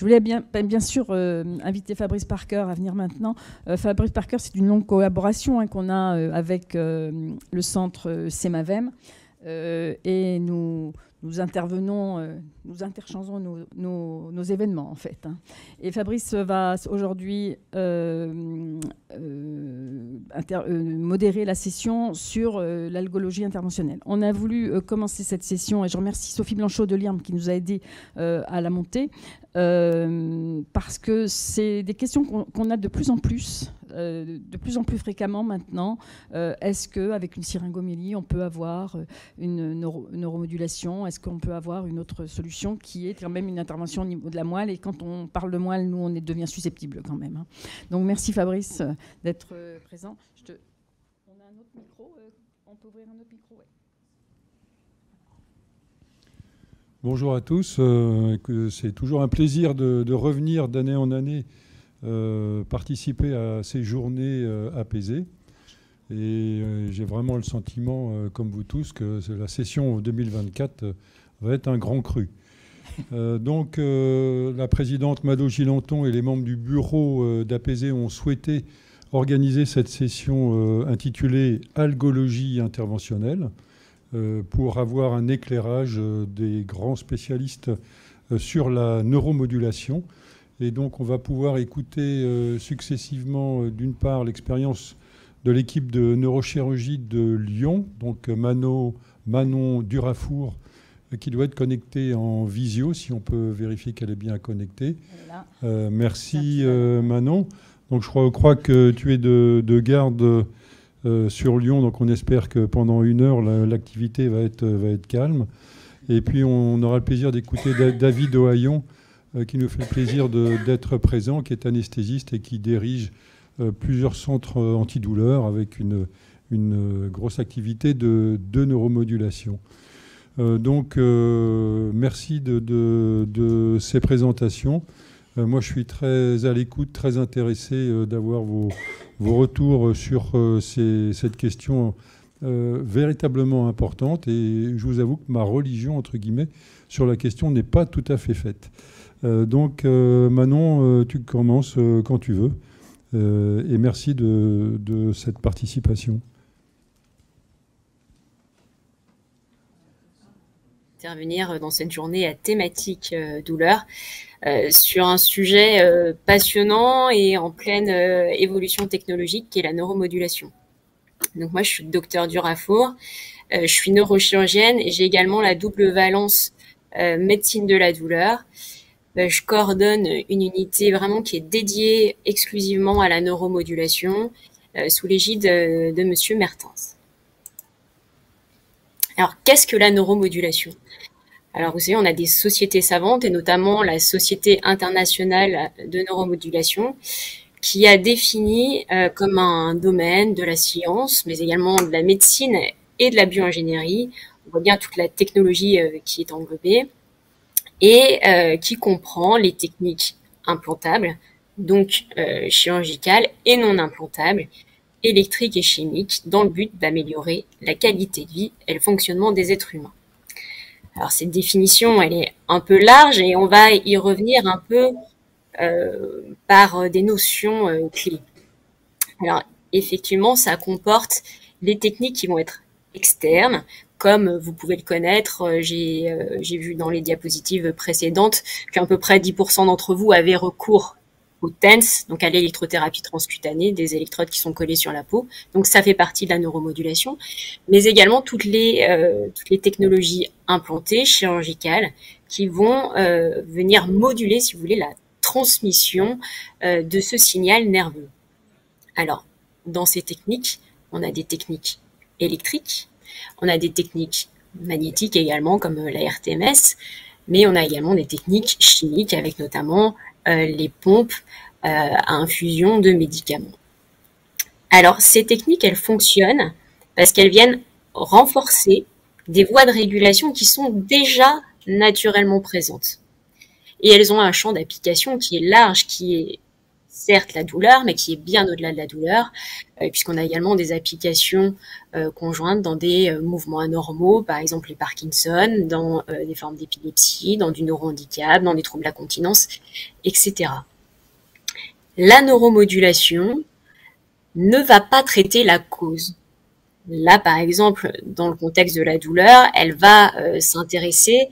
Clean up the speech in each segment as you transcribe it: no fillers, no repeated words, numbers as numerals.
voulais bien sûr inviter Fabrice Parker à venir maintenant. Fabrice Parker, c'est une longue collaboration qu'on a avec le centre CEMAVEM. Et nous intervenons, nous interchangeons nos événements, en fait. Et Fabrice va aujourd'hui modérer la session sur l'algologie interventionnelle. On a voulu commencer cette session, et je remercie Sophie Blanchot de l'IRM qui nous a aidés à la monter, parce que c'est des questions qu'on a de plus en plus fréquemment maintenant. Est-ce qu'avec une syringomélie, on peut avoir une neuromodulation? Est-ce qu'on peut avoir une autre solution qui est quand même une intervention au niveau de la moelle? Et quand on parle de moelle, nous, on devient susceptible quand même. Donc merci Fabrice d'être présent. On a un autre micro. On peut ouvrir un autre micro? Ouais. Bonjour à tous. C'est toujours un plaisir de revenir d'année en année participer à ces journées apaisées. Et j'ai vraiment le sentiment, comme vous tous, que la session 2024 va être un grand cru. Donc la présidente Mado Gilanton et les membres du bureau d'Apaiser ont souhaité organiser cette session intitulée « Algologie interventionnelle » pour avoir un éclairage des grands spécialistes sur la neuromodulation. Et donc, on va pouvoir écouter successivement, d'une part, l'expérience de l'équipe de neurochirurgie de Lyon, donc Manon Durafour, qui doit être connectée en visio, si on peut vérifier qu'elle est bien connectée. Merci Manon. Donc, je crois que tu es de garde sur Lyon, donc on espère que pendant 1 heure, l'activité va être calme. Et puis, on aura le plaisir d'écouter David Ohaillon, qui nous fait le plaisir d'être présent, qui est anesthésiste et qui dirige plusieurs centres antidouleurs avec une grosse activité de neuromodulation. Donc, merci de ces présentations. Moi, je suis très à l'écoute, très intéressé d'avoir vos retours sur cette question véritablement importante. Et je vous avoue que ma religion, entre guillemets, sur la question n'est pas tout à fait faite. Donc, Manon, tu commences quand tu veux. Et merci de cette participation. Intervenir dans cette journée à thématique douleur sur un sujet passionnant et en pleine évolution technologique qui est la neuromodulation. Donc moi, je suis docteur Durafour, je suis neurochirurgienne et j'ai également la double valence médecine de la douleur. Je coordonne une unité vraiment qui est dédiée exclusivement à la neuromodulation sous l'égide de Monsieur Mertens. Alors, qu'est-ce que la neuromodulation? Alors, vous savez, on a des sociétés savantes et notamment la Société internationale de neuromodulation qui a défini comme un domaine de la science, mais également de la médecine et de la bioingénierie. On voit bien toute la technologie qui est englobée. Et qui comprend les techniques implantables, donc chirurgicales et non implantables, électriques et chimiques, dans le but d'améliorer la qualité de vie et le fonctionnement des êtres humains. Alors cette définition, elle est un peu large et on va y revenir un peu par des notions clés. Alors effectivement, ça comporte les techniques qui vont être externes, comme vous pouvez le connaître, j'ai vu dans les diapositives précédentes qu'à peu près 10% d'entre vous avaient recours au TENS, donc à l'électrothérapie transcutanée, des électrodes qui sont collées sur la peau. Donc ça fait partie de la neuromodulation, mais également toutes les technologies implantées, chirurgicales, qui vont venir moduler, si vous voulez, la transmission de ce signal nerveux. Alors, dans ces techniques, on a des techniques électriques, on a des techniques magnétiques également, comme la RTMS, mais on a également des techniques chimiques avec notamment les pompes à infusion de médicaments. Alors, ces techniques, elles fonctionnent parce qu'elles viennent renforcer des voies de régulation qui sont déjà naturellement présentes. Et elles ont un champ d'application qui est large, qui est certes la douleur, mais qui est bien au-delà de la douleur, puisqu'on a également des applications conjointes dans des mouvements anormaux, par exemple les Parkinson, dans des formes d'épilepsie, dans du neurohandicap, dans des troubles de la continence, etc. La neuromodulation ne va pas traiter la cause. Là, par exemple, dans le contexte de la douleur, elle va s'intéresser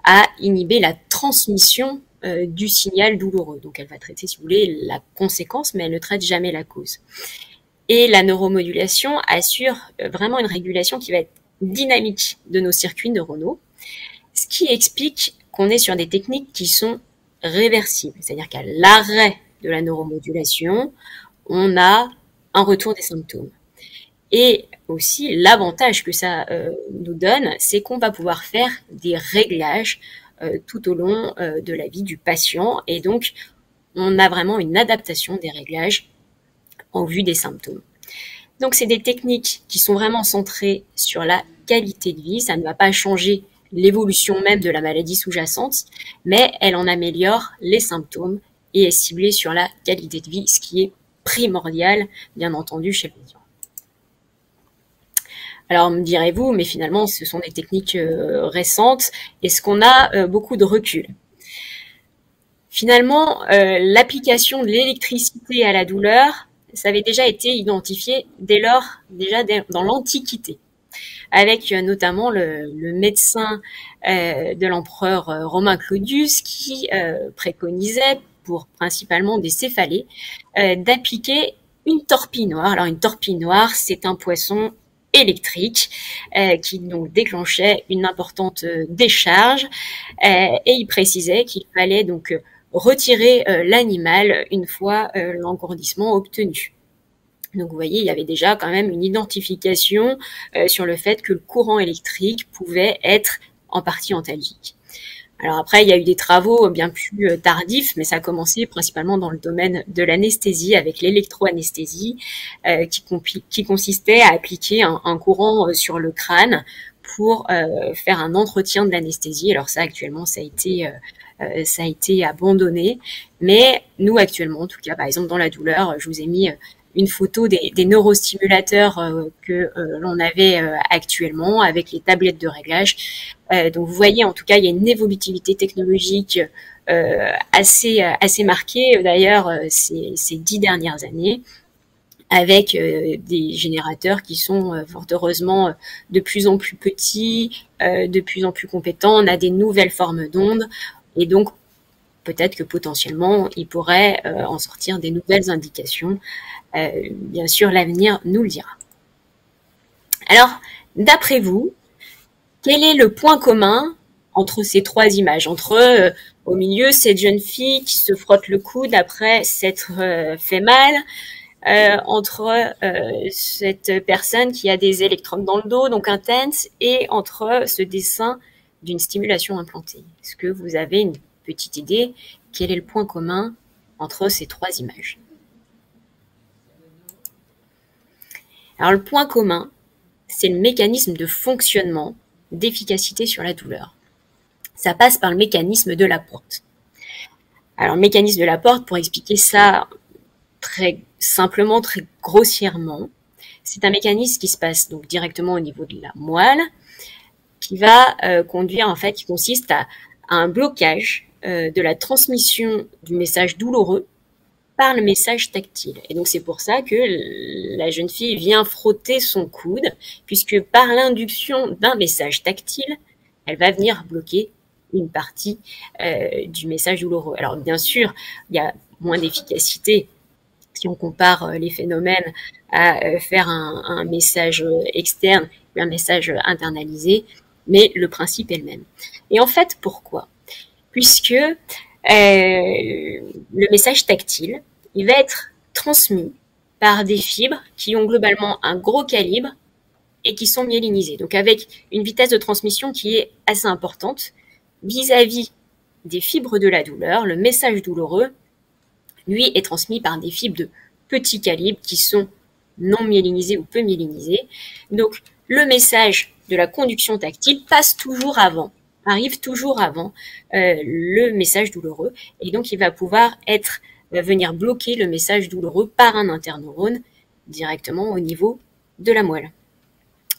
à inhiber la transmission du signal douloureux. Donc, elle va traiter, si vous voulez, la conséquence, mais elle ne traite jamais la cause. Et la neuromodulation assure vraiment une régulation qui va être dynamique de nos circuits neuronaux, ce qui explique qu'on est sur des techniques qui sont réversibles. C'est-à-dire qu'à l'arrêt de la neuromodulation, on a un retour des symptômes. Et aussi, l'avantage que ça nous donne, c'est qu'on va pouvoir faire des réglages tout au long de la vie du patient. Et donc, on a vraiment une adaptation des réglages en vue des symptômes. Donc, c'est des techniques qui sont vraiment centrées sur la qualité de vie. Ça ne va pas changer l'évolution même de la maladie sous-jacente, mais elle en améliore les symptômes et est ciblée sur la qualité de vie, ce qui est primordial, bien entendu, chez le patient. Alors, me direz-vous, mais finalement, ce sont des techniques récentes. Est-ce qu'on a beaucoup de recul? Finalement, l'application de l'électricité à la douleur, ça avait déjà été identifié dès lors, déjà dans l'Antiquité, avec notamment le médecin de l'empereur romain Claudius qui préconisait, pour principalement des céphalées, d'appliquer une torpille noire. Alors, une torpille noire, c'est un poisson électrique qui donc déclenchait une importante décharge et il précisait qu'il fallait donc retirer l'animal une fois l'engourdissement obtenu. Donc vous voyez, il y avait déjà quand même une identification sur le fait que le courant électrique pouvait être en partie antalgique. Alors après, il y a eu des travaux bien plus tardifs, mais ça a commencé principalement dans le domaine de l'anesthésie, avec l'électroanesthésie, qui consistait à appliquer un courant sur le crâne pour faire un entretien de l'anesthésie. Alors ça, actuellement, ça a été abandonné, mais nous, actuellement, en tout cas, par exemple, dans la douleur, je vous ai mis une photo des neurostimulateurs que l'on avait actuellement avec les tablettes de réglage. Donc vous voyez, en tout cas, il y a une évolutivité technologique assez marquée d'ailleurs ces 10 dernières années, avec des générateurs qui sont fort heureusement de plus en plus petits, de plus en plus compétents. On a des nouvelles formes d'ondes et donc peut-être que potentiellement il pourrait en sortir des nouvelles indications. Bien sûr, l'avenir nous le dira. Alors, d'après vous, quel est le point commun entre ces trois images? Entre, au milieu, cette jeune fille qui se frotte le coude après s'être fait mal, entre cette personne qui a des électrodes dans le dos, donc intense, et entre ce dessin d'une stimulation implantée. Est-ce que vous avez une petite idée? Quel est le point commun entre ces trois images? Alors, le point commun, c'est le mécanisme de fonctionnement d'efficacité sur la douleur. Ça passe par le mécanisme de la porte. Alors, le mécanisme de la porte, pour expliquer ça très simplement, très grossièrement, c'est un mécanisme qui se passe donc directement au niveau de la moelle, qui va conduire, en fait, qui consiste à un blocage de la transmission du message douloureux par le message tactile. Et donc c'est pour ça que la jeune fille vient frotter son coude, puisque par l'induction d'un message tactile, elle va venir bloquer une partie du message douloureux. Alors bien sûr, il y a moins d'efficacité si on compare les phénomènes à faire un message externe ou un message internalisé, mais le principe est le même. Et en fait, pourquoi? Puisque le message tactile, il va être transmis par des fibres qui ont globalement un gros calibre et qui sont myélinisées. Donc avec une vitesse de transmission qui est assez importante vis-à-vis des fibres de la douleur. Le message douloureux, lui, est transmis par des fibres de petit calibre qui sont non myélinisées ou peu myélinisées. Donc le message de la conduction tactile passe toujours avant, arrive toujours avant le message douloureux, et donc il va pouvoir être va venir bloquer le message douloureux par un interneurone directement au niveau de la moelle.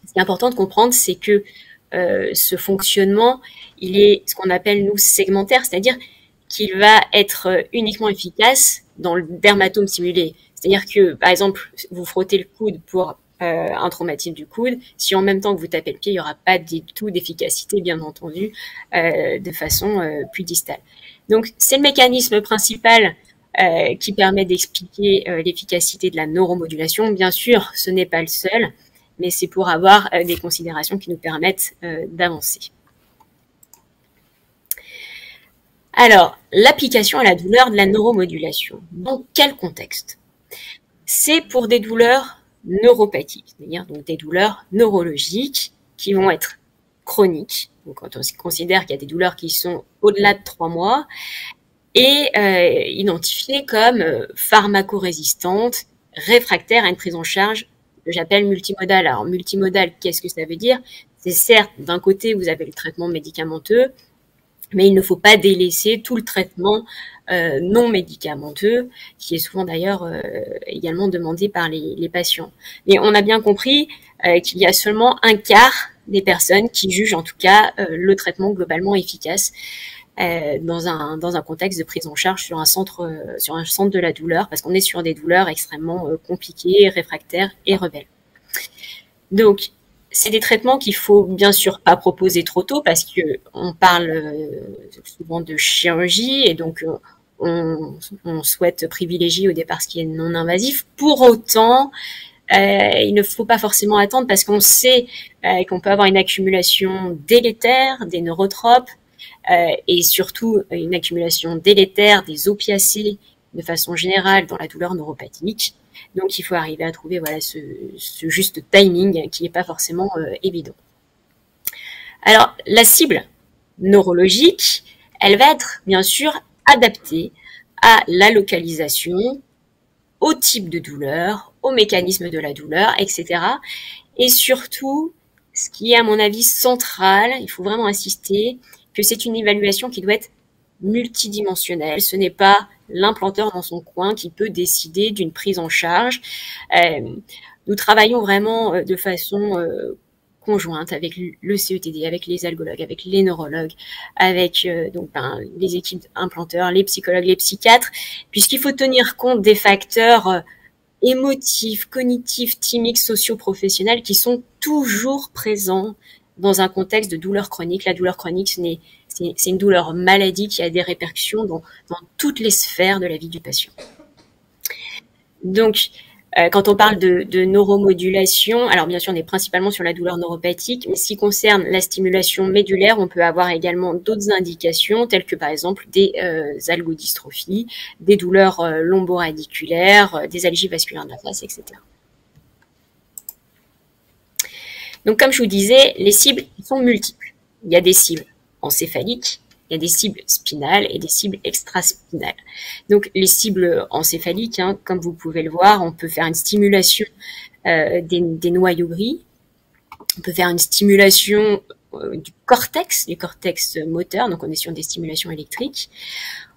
Ce qui est important de comprendre, c'est que ce fonctionnement, il est ce qu'on appelle, nous, segmentaire, c'est-à-dire qu'il va être uniquement efficace dans le dermatome simulé. C'est-à-dire que, par exemple, vous frottez le coude pour un traumatisme du coude, si en même temps que vous tapez le pied, il n'y aura pas du tout d'efficacité, bien entendu, de façon plus distale. Donc, c'est le mécanisme principal qui permet d'expliquer l'efficacité de la neuromodulation. Bien sûr, ce n'est pas le seul, mais c'est pour avoir des considérations qui nous permettent d'avancer. Alors, l'application à la douleur de la neuromodulation. Dans quel contexte? C'est pour des douleurs neuropathiques, c'est-à-dire donc des douleurs neurologiques qui vont être chroniques. Donc, quand on considère qu'il y a des douleurs qui sont au-delà de 3 mois et identifiées comme pharmacorésistantes, réfractaires à une prise en charge que j'appelle multimodale. Alors, multimodale, qu'est-ce que ça veut dire? C'est certes, d'un côté, vous avez le traitement médicamenteux, mais il ne faut pas délaisser tout le traitement non médicamenteux, qui est souvent d'ailleurs également demandé par les patients. Mais on a bien compris qu'il y a seulement un quart des personnes qui jugent en tout cas le traitement globalement efficace dans un contexte de prise en charge sur un centre de la douleur, parce qu'on est sur des douleurs extrêmement compliquées, réfractaires et rebelles. Donc, c'est des traitements qu'il faut bien sûr pas proposer trop tôt, parce que on parle souvent de chirurgie et donc on souhaite privilégier au départ ce qui est non invasif. Pour autant, il ne faut pas forcément attendre, parce qu'on sait qu'on peut avoir une accumulation délétère des neurotropes et surtout une accumulation délétère des opiacés de façon générale dans la douleur neuropathique. Donc, il faut arriver à trouver voilà, ce juste timing qui n'est pas forcément évident. Alors, la cible neurologique, elle va être bien sûr adaptée à la localisation, au type de douleur, au mécanisme de la douleur, etc. Et surtout, ce qui est à mon avis central, il faut vraiment insister, que c'est une évaluation qui doit être multidimensionnelle. Ce n'est pas l'implanteur dans son coin qui peut décider d'une prise en charge. Nous travaillons vraiment de façon conjointe avec le CETD, avec les algologues, avec les neurologues, avec les équipes implanteurs, les psychologues, les psychiatres, puisqu'il faut tenir compte des facteurs émotifs, cognitifs, thymiques, socio-professionnels qui sont toujours présents dans un contexte de douleur chronique. La douleur chronique, c'est une douleur maladie qui a des répercussions dans toutes les sphères de la vie du patient. Donc, quand on parle de neuromodulation, alors bien sûr, on est principalement sur la douleur neuropathique, mais ce qui concerne la stimulation médulaire, on peut avoir également d'autres indications, telles que par exemple des algodystrophies, des douleurs lomboradiculaires, des algies vasculaires de la face, etc. Donc, comme je vous disais, les cibles sont multiples. Il y a des cibles encéphaliques, il y a des cibles spinales et des cibles extraspinales. Donc, les cibles encéphaliques, comme vous pouvez le voir, on peut faire une stimulation des noyaux gris. On peut faire une stimulation du cortex moteur, donc on est sur des stimulations électriques.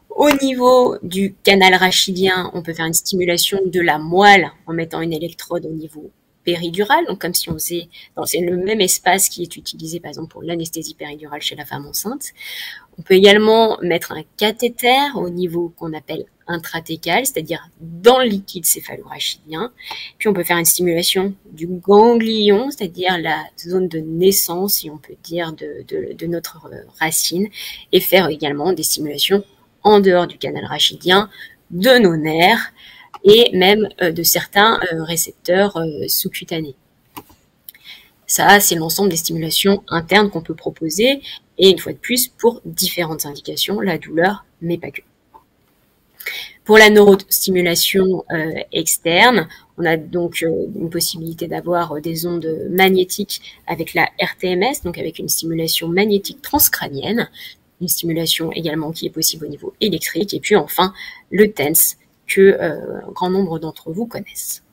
Au niveau du canal rachidien, on peut faire une stimulation de la moelle en mettant une électrode au niveau péridurale, donc comme si on faisait, c'est le même espace qui est utilisé par exemple pour l'anesthésie péridurale chez la femme enceinte. On peut également mettre un cathéter au niveau qu'on appelle intratécal, c'est-à-dire dans le liquide céphalorachidien. Puis on peut faire une stimulation du ganglion, c'est-à-dire la zone de naissance, si on peut dire, de notre racine, et faire également des stimulations en dehors du canal rachidien, de nos nerfs, et même de certains récepteurs sous-cutanés. Ça, c'est l'ensemble des stimulations internes qu'on peut proposer, et une fois de plus, pour différentes indications, la douleur, mais pas que. Pour la neurostimulation externe, on a donc une possibilité d'avoir des ondes magnétiques avec la RTMS, donc avec une stimulation magnétique transcrânienne, une stimulation également qui est possible au niveau électrique, et puis enfin le TENS, que un grand nombre d'entre vous connaissent.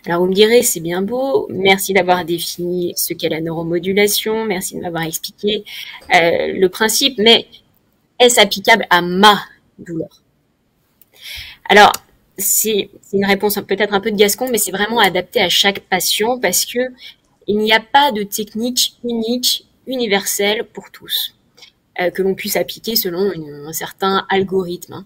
Alors vous me direz, c'est bien beau, merci d'avoir défini ce qu'est la neuromodulation, merci de m'avoir expliqué le principe, mais est-ce applicable à ma douleur? Alors, c'est une réponse peut-être un peu de gascon, mais c'est vraiment adapté à chaque patient parce que il n'y a pas de technique unique, universelle pour tous, que l'on puisse appliquer selon un certain algorithme.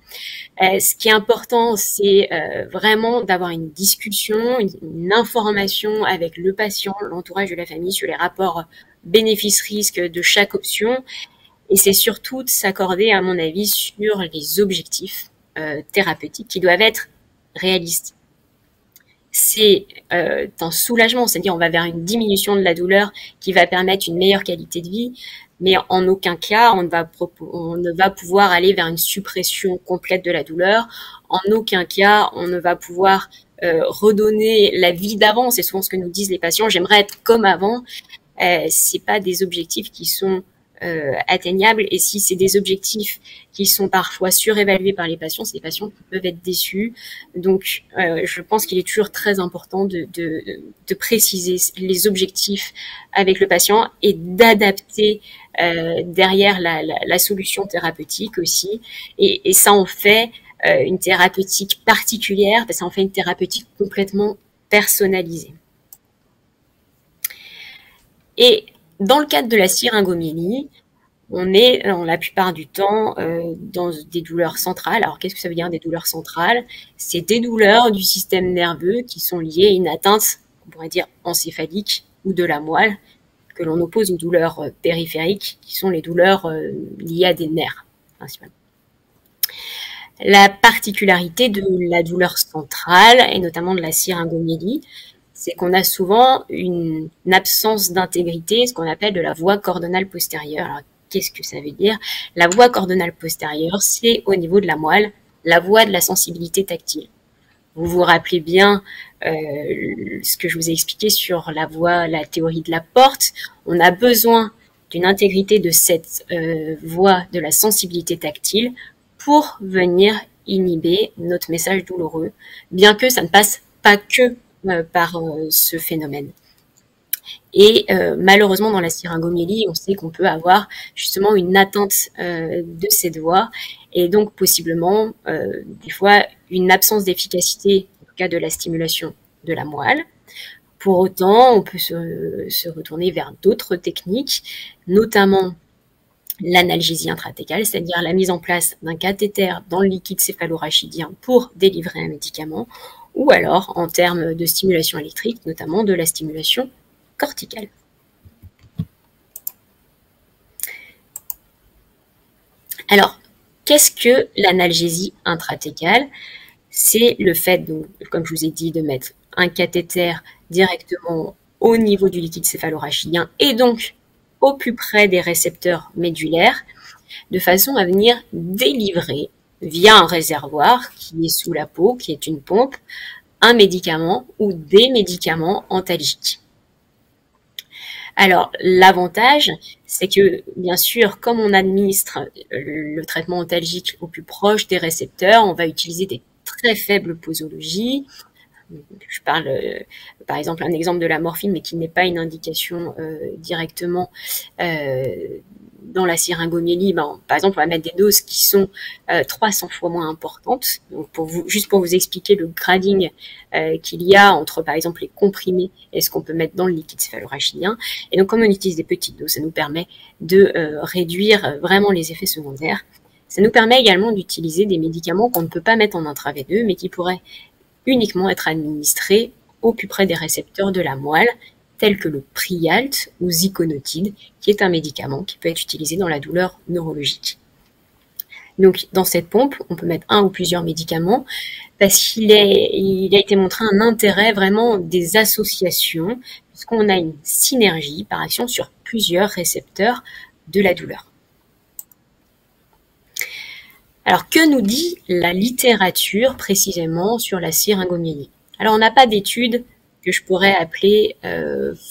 Ce qui est important, c'est vraiment d'avoir une discussion, une information avec le patient, l'entourage de la famille sur les rapports bénéfices-risques de chaque option. Et c'est surtout de s'accorder, à mon avis, sur les objectifs thérapeutiques qui doivent être réalistes. C'est un soulagement, c'est-à-dire on va vers une diminution de la douleur qui va permettre une meilleure qualité de vie, mais en aucun cas on ne va pouvoir aller vers une suppression complète de la douleur. En aucun cas on ne va pouvoir redonner la vie d'avant. C'est souvent ce que nous disent les patients. J'aimerais être comme avant. C'est pas des objectifs qui sont atteignables, et si c'est des objectifs qui sont parfois surévalués par les patients, c'est des patients qui peuvent être déçus. Donc je pense qu'il est toujours très important de préciser les objectifs avec le patient et d'adapter derrière la solution thérapeutique aussi, et ça en fait une thérapeutique particulière, ça en fait une thérapeutique complètement personnalisée. Et dans le cadre de la syringomyélie, on est, la plupart du temps, dans des douleurs centrales. Alors, qu'est-ce que ça veut dire, des douleurs centrales? C'est des douleurs du système nerveux qui sont liées à une atteinte, on pourrait dire, encéphalique ou de la moelle, que l'on oppose aux douleurs périphériques, qui sont les douleurs liées à des nerfs, principalement. La particularité de la douleur centrale, et notamment de la syringomyélie, c'est qu'on a souvent une absence d'intégrité, ce qu'on appelle de la voie cordonale postérieure. Alors, qu'est-ce que ça veut dire? La voie cordonale postérieure, c'est au niveau de la moelle, la voie de la sensibilité tactile. Vous vous rappelez bien ce que je vous ai expliqué sur la théorie de la porte. On a besoin d'une intégrité de cette voie de la sensibilité tactile pour venir inhiber notre message douloureux, bien que ça ne passe pas que par ce phénomène. Et malheureusement, dans la syringomyélie, on sait qu'on peut avoir justement une atteinte de cette voie, et donc possiblement des fois une absence d'efficacité, en tout cas de la stimulation de la moelle. Pour autant, on peut se retourner vers d'autres techniques, notamment l'analgésie intrathecale, c'est-à-dire la mise en place d'un cathéter dans le liquide céphalorachidien pour délivrer un médicament, ou alors en termes de stimulation électrique, notamment de la stimulation corticale. Alors, qu'est-ce que l'analgésie intrathecale? C'est le fait, donc, comme je vous ai dit, de mettre un cathéter directement au niveau du liquide céphalorachidien et donc au plus près des récepteurs médulaires, de façon à venir délivrer via un réservoir qui est sous la peau, qui est une pompe, un médicament ou des médicaments antalgiques. Alors, l'avantage, c'est que, bien sûr, comme on administre le traitement antalgique au plus proche des récepteurs, on va utiliser des très faibles posologies. Je parle, par exemple, un exemple de la morphine, mais qui n'est pas une indication directement dans la syringomyélie. Par exemple, on va mettre des doses qui sont 300 fois moins importantes. Donc juste pour vous expliquer le grading qu'il y a entre, par exemple, les comprimés et ce qu'on peut mettre dans le liquide céphalorachidien. Et donc, comme on utilise des petites doses, ça nous permet de réduire vraiment les effets secondaires. Ça nous permet également d'utiliser des médicaments qu'on ne peut pas mettre en intraveineux, mais qui pourraient uniquement être administrés au plus près des récepteurs de la moelle, tels que le Prialt ou Ziconotide, qui est un médicament qui peut être utilisé dans la douleur neurologique. Donc, dans cette pompe, on peut mettre un ou plusieurs médicaments, parce qu'il a été montré un intérêt vraiment des associations, puisqu'on a une synergie par action sur plusieurs récepteurs de la douleur. Alors, que nous dit la littérature précisément sur la syringomyélie? Alors, on n'a pas d'études que je pourrais appeler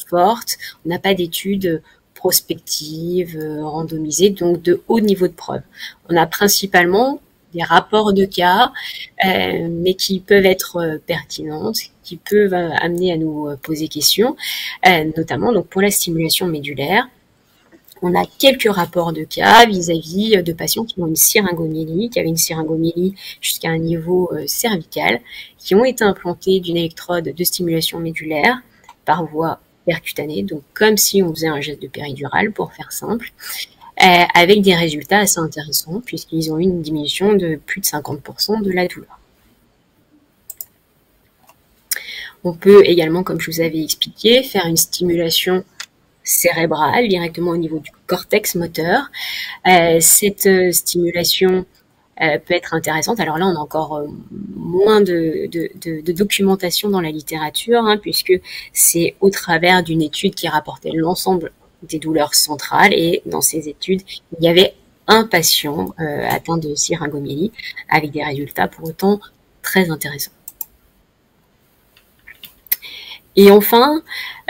fortes, on n'a pas d'études prospectives, randomisées, donc de haut niveau de preuve. On a principalement des rapports de cas, mais qui peuvent être pertinentes, qui peuvent amener à nous poser question, notamment donc pour la stimulation médulaire, on a quelques rapports de cas vis-à-vis de patients qui ont une syringomyélie, qui avaient une syringomyélie jusqu'à un niveau cervical, qui ont été implantés d'une électrode de stimulation médulaire par voie percutanée, donc comme si on faisait un geste de péridurale, pour faire simple, avec des résultats assez intéressants, puisqu'ils ont eu une diminution de plus de 50% de la douleur. On peut également, comme je vous avais expliqué, faire une stimulation cérébrale directement au niveau du cortex moteur. Cette stimulation peut être intéressante. Alors là, on a encore moins de documentation dans la littérature, hein, puisque c'est au travers d'une étude qui rapportait l'ensemble des douleurs centrales, et dans ces études, il y avait un patient atteint de syringomyélie avec des résultats pour autant très intéressants. Et enfin,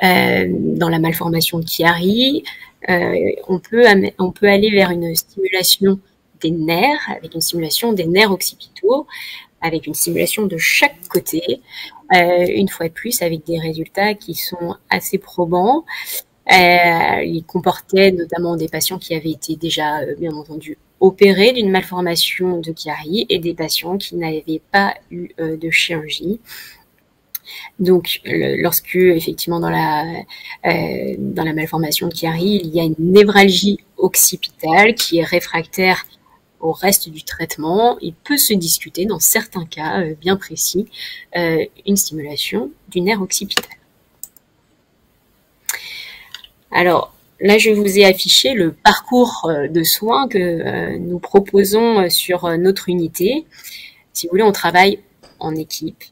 dans la malformation de Chiari, on peut aller vers une stimulation des nerfs, avec une stimulation des nerfs occipitaux, avec une stimulation de chaque côté, une fois de plus, avec des résultats qui sont assez probants. Il comportait notamment des patients qui avaient été déjà, bien entendu, opérés d'une malformation de Chiari, et des patients qui n'avaient pas eu de chirurgie. Donc, lorsque, effectivement, dans la malformation de Chiari, il y a une névralgie occipitale qui est réfractaire au reste du traitement, il peut se discuter, dans certains cas bien précis, une stimulation du nerf occipital. Alors, là, je vous ai affiché le parcours de soins que nous proposons sur notre unité. Si vous voulez, on travaille en équipe.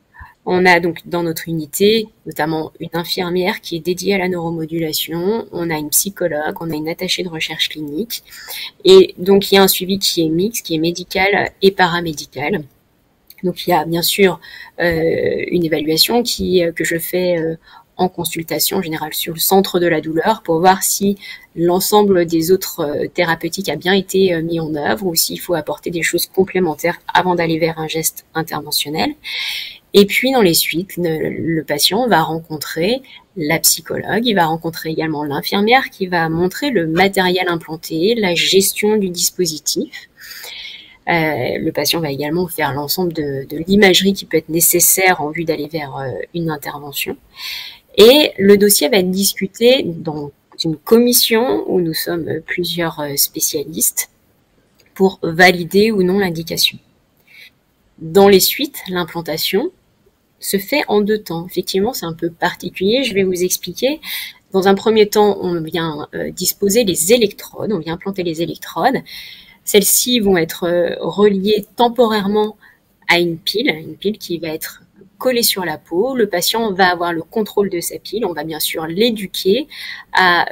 On a donc dans notre unité notamment une infirmière qui est dédiée à la neuromodulation, on a une psychologue, on a une attachée de recherche clinique, et donc il y a un suivi qui est mixte, qui est médical et paramédical. Donc il y a bien sûr une évaluation que je fais en consultation générale sur le centre de la douleur pour voir si l'ensemble des autres thérapeutiques a bien été mis en œuvre, ou s'il faut apporter des choses complémentaires avant d'aller vers un geste interventionnel. Et puis, dans les suites, le patient va rencontrer la psychologue, il va rencontrer également l'infirmière qui va montrer le matériel implanté, la gestion du dispositif. Le patient va également faire l'ensemble de l'imagerie qui peut être nécessaire en vue d'aller vers une intervention. Et le dossier va être discuté dans une commission où nous sommes plusieurs spécialistes pour valider ou non l'indication. Dans les suites, l'implantation se fait en 2 temps. Effectivement, c'est un peu particulier, je vais vous expliquer. Dans un premier temps, on vient disposer les électrodes, on vient implanter les électrodes. Celles-ci vont être reliées temporairement à une pile qui va être collée sur la peau. Le patient va avoir le contrôle de sa pile. On va bien sûr l'éduquer à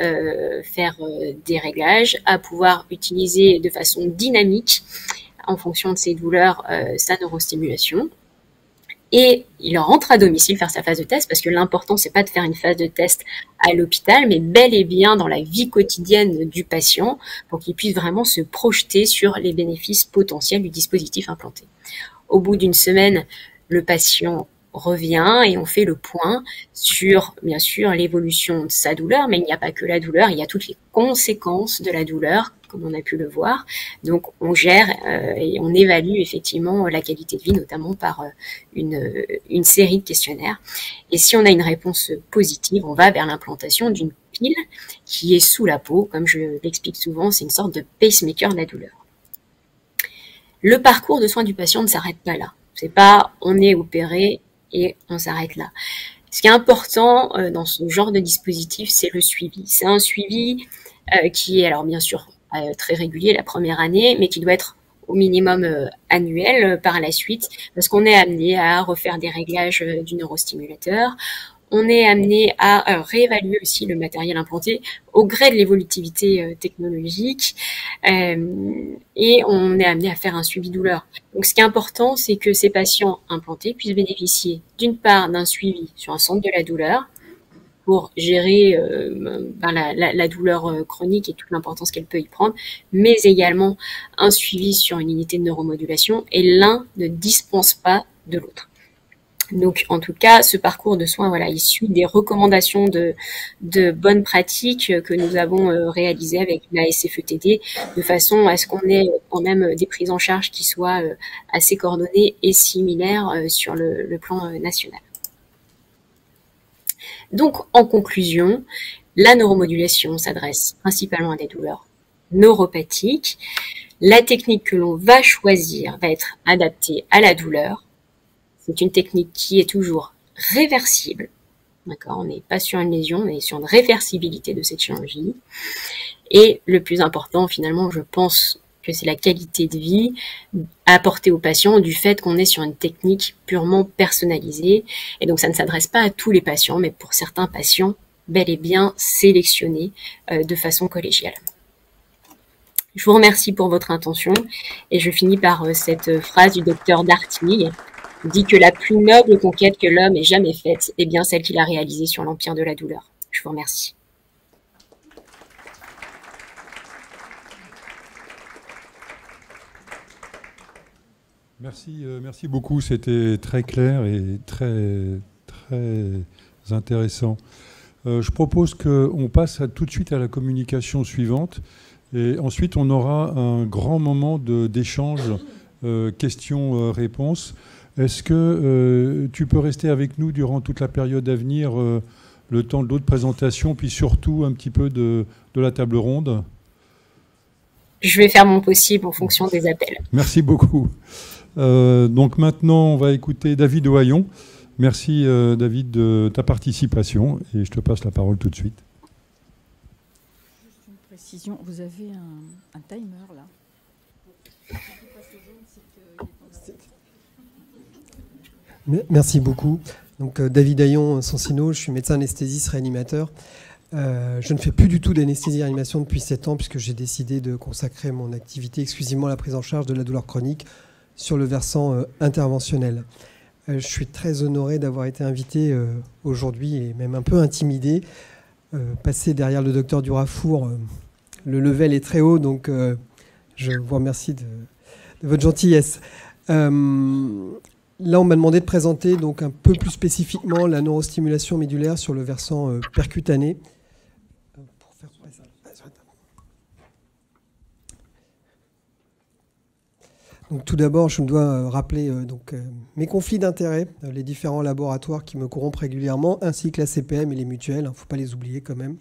faire des réglages, à pouvoir utiliser de façon dynamique, en fonction de ses douleurs, sa neurostimulation. Et il rentre à domicile faire sa phase de test, parce que l'important, c'est pas de faire une phase de test à l'hôpital, mais bel et bien dans la vie quotidienne du patient, pour qu'il puisse vraiment se projeter sur les bénéfices potentiels du dispositif implanté. Au bout d'1 semaine, le patient revient et on fait le point sur, bien sûr, l'évolution de sa douleur, mais il n'y a pas que la douleur, il y a toutes les conséquences de la douleur, comme on a pu le voir. Donc, on gère et on évalue effectivement la qualité de vie, notamment par une série de questionnaires. Et si on a une réponse positive, on va vers l'implantation d'une pile qui est sous la peau. Comme je l'explique souvent, c'est une sorte de pacemaker de la douleur. Le parcours de soins du patient ne s'arrête pas là. C'est pas on est opéré et on s'arrête là. Ce qui est important dans ce genre de dispositif, c'est le suivi. C'est un suivi qui est alors bien sûr très régulier la première année, mais qui doit être au minimum annuel par la suite, parce qu'on est amené à refaire des réglages du neurostimulateur, on est amené à réévaluer aussi le matériel implanté au gré de l'évolutivité technologique, et on est amené à faire un suivi douleur. Donc ce qui est important, c'est que ces patients implantés puissent bénéficier d'une part d'un suivi sur un centre de la douleur, pour gérer la douleur chronique et toute l'importance qu'elle peut y prendre, mais également un suivi sur une unité de neuromodulation, et l'un ne dispense pas de l'autre. Donc, en tout cas, ce parcours de soins, voilà, issu des recommandations de bonnes pratiques que nous avons réalisées avec la SFETD, de façon à ce qu'on ait quand même des prises en charge qui soient assez coordonnées et similaires sur le plan national. Donc, en conclusion, la neuromodulation s'adresse principalement à des douleurs neuropathiques. La technique que l'on va choisir va être adaptée à la douleur. C'est une technique qui est toujours réversible. D'accord, on n'est pas sur une lésion, on est sur une réversibilité de cette chirurgie. Et le plus important, finalement, je pense que c'est la qualité de vie apportée aux patients du fait qu'on est sur une technique purement personnalisée. Et donc, ça ne s'adresse pas à tous les patients, mais pour certains patients, bel et bien sélectionnés de façon collégiale. Je vous remercie pour votre attention et je finis par cette phrase du docteur Dartig, dit que la plus noble conquête que l'homme ait jamais faite est bien celle qu'il a réalisée sur l'empire de la douleur. Je vous remercie. Merci beaucoup. C'était très clair et très intéressant. Je propose qu'on passe tout de suite à la communication suivante. Et ensuite, on aura un grand moment d'échange, questions-réponses. Est-ce que tu peux rester avec nous durant toute la période à venir, le temps de l'autre présentation, puis surtout un petit peu de la table ronde? Je vais faire mon possible en fonction des appels. Merci beaucoup. Donc maintenant, on va écouter David Ohaillon. Merci David de ta participation et je te passe la parole tout de suite. Juste une précision, vous avez un timer là. Merci beaucoup. Donc, David Ohaillon, Sansino, je suis médecin anesthésiste réanimateur. Je ne fais plus du tout d'anesthésie-réanimation depuis 7 ans puisque j'ai décidé de consacrer mon activité exclusivement à la prise en charge de la douleur chronique sur le versant interventionnel. Je suis très honoré d'avoir été invité aujourd'hui et même un peu intimidé. Passer derrière le docteur Durafour, le level est très haut, donc je vous remercie de votre gentillesse. Là, on m'a demandé de présenter donc un peu plus spécifiquement la neurostimulation médulaire sur le versant percutané. Donc, tout d'abord, je me dois rappeler mes conflits d'intérêts, les différents laboratoires qui me corrompent régulièrement, ainsi que la CPM et les mutuelles. Il ne faut pas les oublier quand même.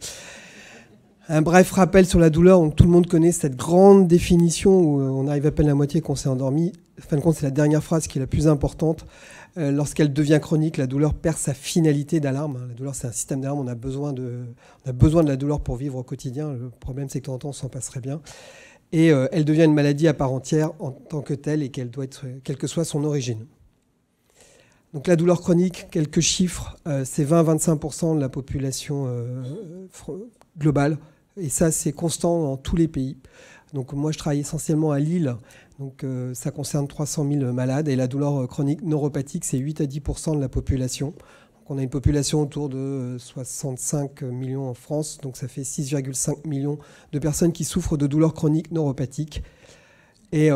Un bref rappel sur la douleur. Donc, tout le monde connaît cette grande définition où on arrive à peine à la moitié qu'on s'est endormi. En fin de compte, c'est la dernière phrase qui est la plus importante. Lorsqu'elle devient chronique, la douleur perd sa finalité d'alarme. La douleur, c'est un système d'alarme. On a besoin de la douleur pour vivre au quotidien. Le problème, c'est que de temps en temps, on s'en passerait bien. Et elle devient une maladie à part entière en tant que telle et qu'elle doit être, quelle que soit son origine. Donc la douleur chronique, quelques chiffres, c'est 20-25% de la population globale. Et ça, c'est constant dans tous les pays. Donc moi, je travaille essentiellement à Lille. Donc ça concerne 300 000 malades. Et la douleur chronique neuropathique, c'est 8 à 10% de la population. Donc on a une population autour de 65 millions en France. Donc ça fait 6,5 millions de personnes qui souffrent de douleurs chroniques neuropathiques. Et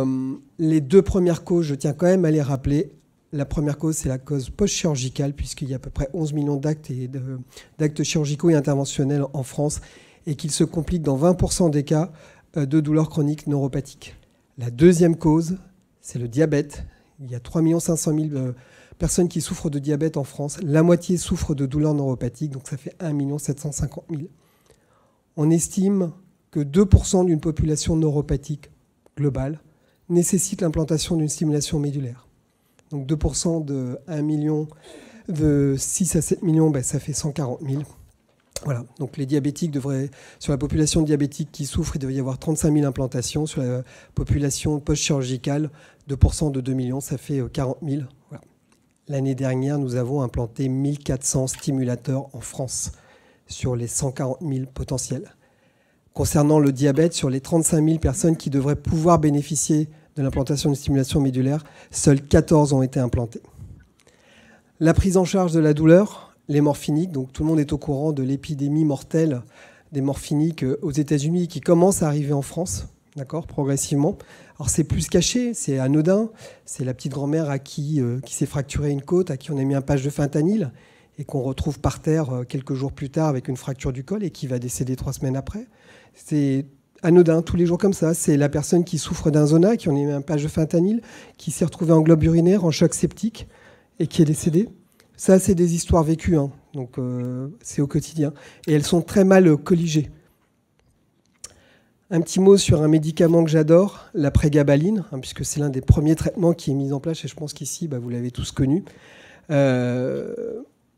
les deux premières causes, je tiens quand même à les rappeler. La première cause, c'est la cause post-chirurgicale, puisqu'il y a à peu près 11 millions d'actes chirurgicaux et interventionnels en France, et qu'ils se compliquent dans 20% des cas de douleurs chroniques neuropathiques. La deuxième cause, c'est le diabète. Il y a 3 500 000 personnes qui souffrent de diabète en France. La moitié souffrent de douleurs neuropathiques, donc ça fait 1 750 000. On estime que 2% d'une population neuropathique globale nécessite l'implantation d'une stimulation médulaire. Donc 2% de 1 million, de 6 à 7 millions, ça fait 140 000. Voilà, donc les diabétiques devraient, sur la population diabétique qui souffre, il devrait y avoir 35 000 implantations. Sur la population post-chirurgicale, 2% de 2 millions, ça fait 40 000. Voilà. L'année dernière, nous avons implanté 1400 stimulateurs en France sur les 140 000 potentiels. Concernant le diabète, sur les 35 000 personnes qui devraient pouvoir bénéficier de l'implantation d'une stimulation médulaire, seuls 14 ont été implantés. La prise en charge de la douleur, les morphiniques, donc tout le monde est au courant de l'épidémie mortelle des morphiniques aux États-Unis qui commence à arriver en France. d'accord, progressivement. Alors c'est plus caché, c'est anodin, c'est la petite grand-mère à qui s'est fracturé une côte, à qui on a mis un patch de fentanyl et qu'on retrouve par terre quelques jours plus tard avec une fracture du col et qui va décéder 3 semaines après. C'est anodin, tous les jours comme ça. C'est la personne qui souffre d'un zona, qui en a mis un patch de fentanyl, qui s'est retrouvée en globe urinaire, en choc septique et qui est décédée. Ça, c'est des histoires vécues, hein. Donc c'est au quotidien. Et elles sont très mal colligées. Un petit mot sur un médicament que j'adore, la prégabaline, hein, puisque c'est l'un des premiers traitements qui est mis en place, et je pense qu'ici, vous l'avez tous connu.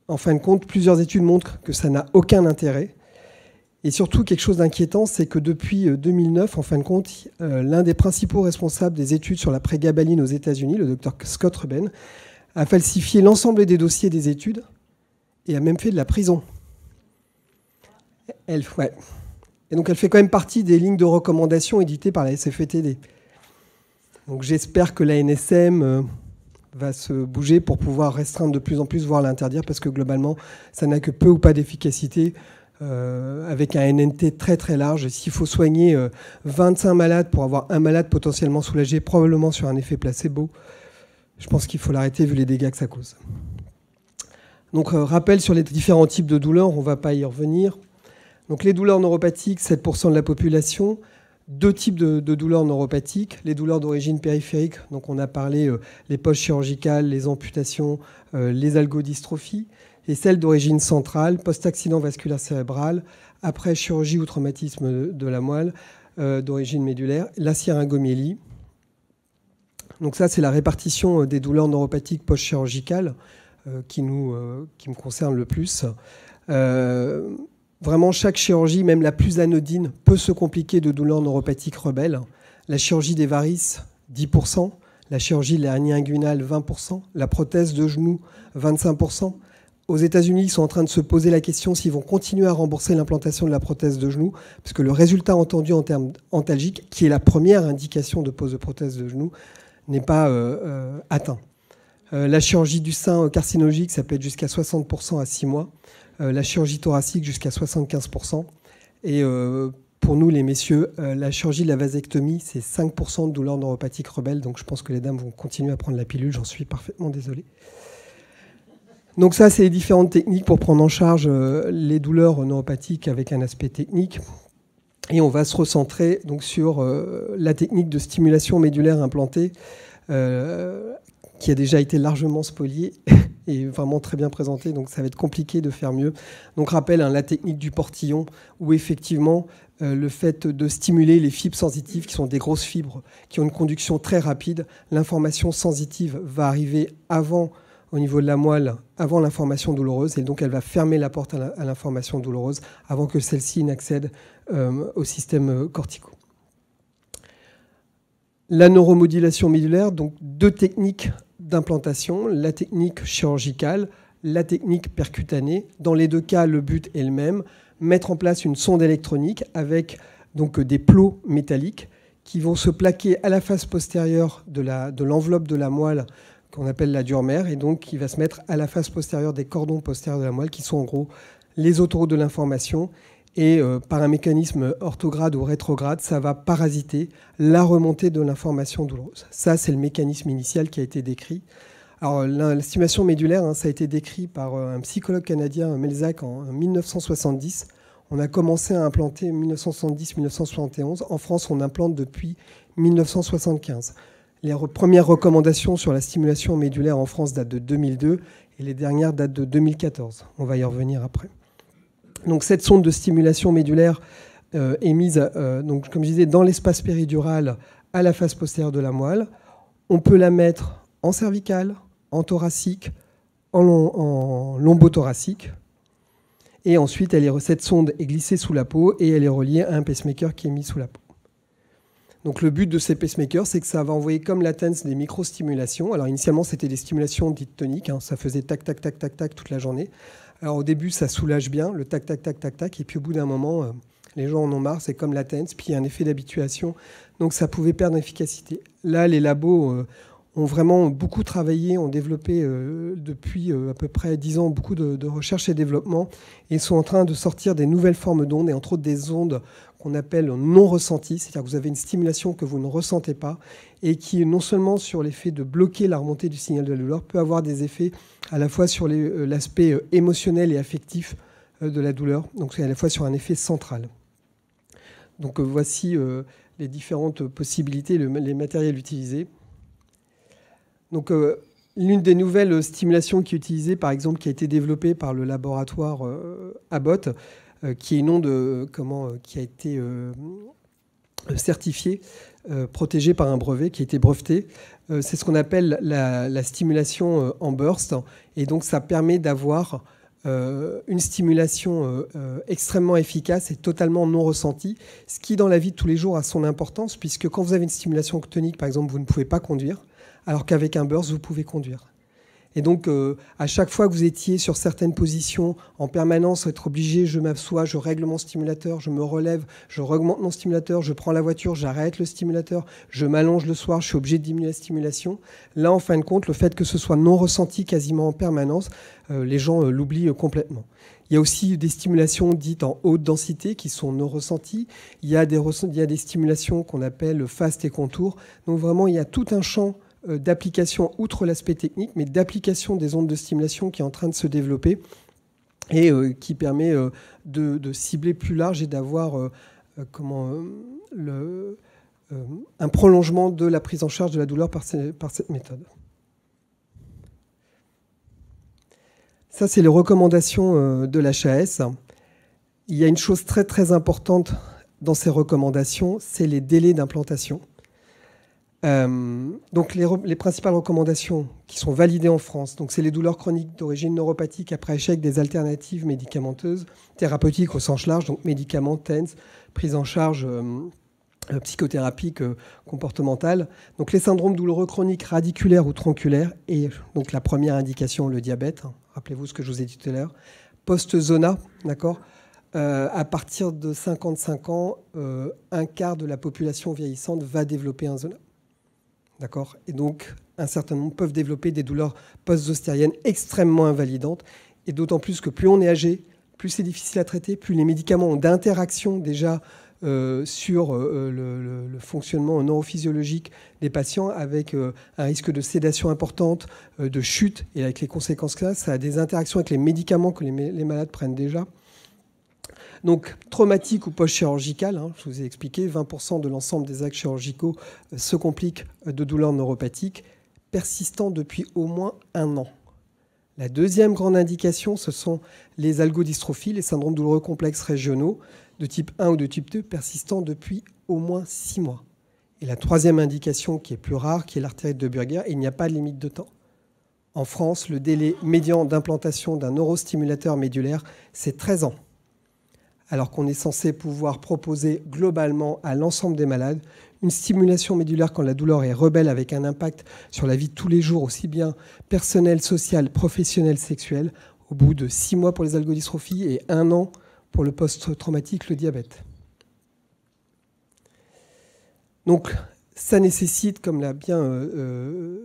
En fin de compte, plusieurs études montrent que ça n'a aucun intérêt. Et surtout, quelque chose d'inquiétant, c'est que depuis 2009, en fin de compte, l'un des principaux responsables des études sur la prégabaline aux États-Unis, le docteur Scott Ruben, a falsifié l'ensemble des dossiers des études et a même fait de la prison. Ouais. Et donc elle fait quand même partie des lignes de recommandation éditées par la SFETD. Donc j'espère que la NSM va se bouger pour pouvoir restreindre de plus en plus, voire l'interdire, parce que globalement, ça n'a que peu ou pas d'efficacité, avec un NNT très très large. Et s'il faut soigner 25 malades pour avoir un malade potentiellement soulagé, probablement sur un effet placebo, je pense qu'il faut l'arrêter vu les dégâts que ça cause. Donc rappel sur les différents types de douleurs, on ne va pas y revenir. Donc les douleurs neuropathiques, 7% de la population. 2 types de douleurs neuropathiques. Les douleurs d'origine périphérique, donc on a parlé les post-chirurgicales, les amputations, les algodystrophies. Et celles d'origine centrale, post-accident vasculaire cérébral, après chirurgie ou traumatisme de la moelle, d'origine médulaire, la syringomyélie. Donc ça, c'est la répartition des douleurs neuropathiques post-chirurgicales qui me concerne le plus. Vraiment, chaque chirurgie, même la plus anodine, peut se compliquer de douleurs neuropathiques rebelles. La chirurgie des varices, 10%. La chirurgie de l'hernie inguinale, 20%. La prothèse de genou, 25%. Aux États-Unis, ils sont en train de se poser la question s'ils vont continuer à rembourser l'implantation de la prothèse de genou, parce que le résultat entendu en termes antalgiques, qui est la première indication de pose de prothèse de genou, n'est pas atteint. La chirurgie du sein carcinologique, ça peut être jusqu'à 60% à 6 mois. La chirurgie thoracique, jusqu'à 75%. Et pour nous, les messieurs, la chirurgie de la vasectomie, c'est 5% de douleurs neuropathiques rebelles. Donc je pense que les dames vont continuer à prendre la pilule. J'en suis parfaitement désolé. Donc ça, c'est les différentes techniques pour prendre en charge les douleurs neuropathiques avec un aspect technique. Et on va se recentrer donc sur la technique de stimulation médulaire implantée, qui a déjà été largement spoliée et vraiment très bien présentée, donc ça va être compliqué de faire mieux. Donc rappel, la technique du portillon, où effectivement le fait de stimuler les fibres sensitives, qui sont des grosses fibres, qui ont une conduction très rapide, l'information sensitive va arriver avant, au niveau de la moelle, avant l'information douloureuse, et donc elle va fermer la porte à l'information douloureuse avant que celle-ci n'accède au système cortico. La neuromodulation médulaire, donc 2 techniques d'implantation, la technique chirurgicale, la technique percutanée. Dans les 2 cas, le but est le même, mettre en place une sonde électronique avec donc des plots métalliques qui vont se plaquer à la face postérieure de l'enveloppe de la moelle qu'on appelle la dure-mère, et donc qui va se mettre à la face postérieure des cordons postérieurs de la moelle, qui sont en gros les autoroutes de l'information. Et par un mécanisme orthograde ou rétrograde, ça va parasiter la remontée de l'information douloureuse. Ça, c'est le mécanisme initial qui a été décrit. Alors, la stimulation médulaire, ça a été décrit par un psychologue canadien, Melzack, en 1970. On a commencé à implanter en 1970-1971. En France, on implante depuis 1975. Les premières recommandations sur la stimulation médulaire en France datent de 2002 et les dernières datent de 2014. On va y revenir après. Donc cette sonde de stimulation médulaire est mise, donc, comme je disais, dans l'espace péridural à la face postérieure de la moelle. On peut la mettre en cervicale, en thoracique, en lombothoracique. Et ensuite, cette sonde est glissée sous la peau et elle est reliée à un pacemaker qui est mis sous la peau. Donc le but de ces pacemakers, c'est que ça va envoyer comme la TENS des micro-stimulations. Alors initialement, c'était des stimulations dites toniques. Ça faisait tac, tac, tac, tac, tac toute la journée. Alors au début, ça soulage bien, le tac, tac, tac, tac, tac. Et puis au bout d'un moment, les gens en ont marre, c'est comme la TENS. Puis il y a un effet d'habituation. Donc ça pouvait perdre en efficacité. Là, les labos ont vraiment beaucoup travaillé, ont développé depuis à peu près 10 ans beaucoup de recherche et développement. Et sont en train de sortir des nouvelles formes d'ondes, et entre autres des ondes qu'on appelle non ressenti, c'est-à-dire que vous avez une stimulation que vous ne ressentez pas et qui, non seulement sur l'effet de bloquer la remontée du signal de la douleur, peut avoir des effets à la fois sur l'aspect émotionnel et affectif de la douleur, donc c'est à la fois sur un effet central. Donc voici les différentes possibilités, les matériels utilisés. Donc l'une des nouvelles stimulations qui est utilisée, par exemple, qui a été développée par le laboratoire Abbott, qui a été certifié, protégé par un brevet, qui a été breveté. C'est ce qu'on appelle la stimulation en burst. Et donc, ça permet d'avoir une stimulation extrêmement efficace et totalement non ressentie, ce qui, dans la vie de tous les jours, a son importance, puisque quand vous avez une stimulation tonique, par exemple, vous ne pouvez pas conduire, alors qu'avec un burst, vous pouvez conduire. Et donc, à chaque fois que vous étiez sur certaines positions, en permanence, être obligé, je m'assois, je règle mon stimulateur, je me relève, je augmente mon stimulateur, je prends la voiture, j'arrête le stimulateur, je m'allonge le soir, je suis obligé de diminuer la stimulation. Là, en fin de compte, le fait que ce soit non ressenti quasiment en permanence, les gens l'oublient complètement. Il y a aussi des stimulations dites en haute densité qui sont non ressenties. Il y a des stimulations qu'on appelle fast et contour. Donc vraiment, il y a tout un champ d'application, outre l'aspect technique, mais d'application des ondes de stimulation qui est en train de se développer et qui permet de cibler plus large et d'avoir un prolongement de la prise en charge de la douleur par cette méthode. Ça, c'est les recommandations de l'HAS. Il y a une chose très très importante dans ces recommandations, c'est les délais d'implantation. Donc les principales recommandations qui sont validées en France, donc c'est les douleurs chroniques d'origine neuropathique après échec des alternatives médicamenteuses, thérapeutiques au sens large, donc médicaments, TENS, prise en charge psychothérapique comportementale. Donc les syndromes douloureux chroniques radiculaires ou tronculaires, et donc la première indication, le diabète, hein, rappelez-vous ce que je vous ai dit tout à l'heure, post-zona, d'accord. À partir de 55 ans, un quart de la population vieillissante va développer un zona. D'accord ? Et donc, un certain nombre peuvent développer des douleurs post-zostériennes extrêmement invalidantes. Et d'autant plus que plus on est âgé, plus c'est difficile à traiter, plus les médicaments ont d'interaction déjà sur le fonctionnement neurophysiologique des patients, avec un risque de sédation importante, de chute, et avec les conséquences que ça a des interactions avec les médicaments que les malades prennent déjà. Donc, traumatique ou post-chirurgical, hein, je vous ai expliqué, 20% de l'ensemble des actes chirurgicaux se compliquent de douleurs neuropathiques, persistant depuis au moins 1 an. La deuxième grande indication, ce sont les algodystrophies, les syndromes douloureux complexes régionaux, de type 1 ou de type 2, persistant depuis au moins 6 mois. Et la troisième indication, qui est plus rare, qui est l'artérite de Buerger, il n'y a pas de limite de temps. En France, le délai médian d'implantation d'un neurostimulateur médulaire, c'est 13 ans. Alors qu'on est censé pouvoir proposer globalement à l'ensemble des malades une stimulation médulaire quand la douleur est rebelle, avec un impact sur la vie de tous les jours, aussi bien personnel, social, professionnel, sexuel, au bout de 6 mois pour les algodystrophies et 1 an pour le post-traumatique, le diabète. Donc ça nécessite, comme l'a bien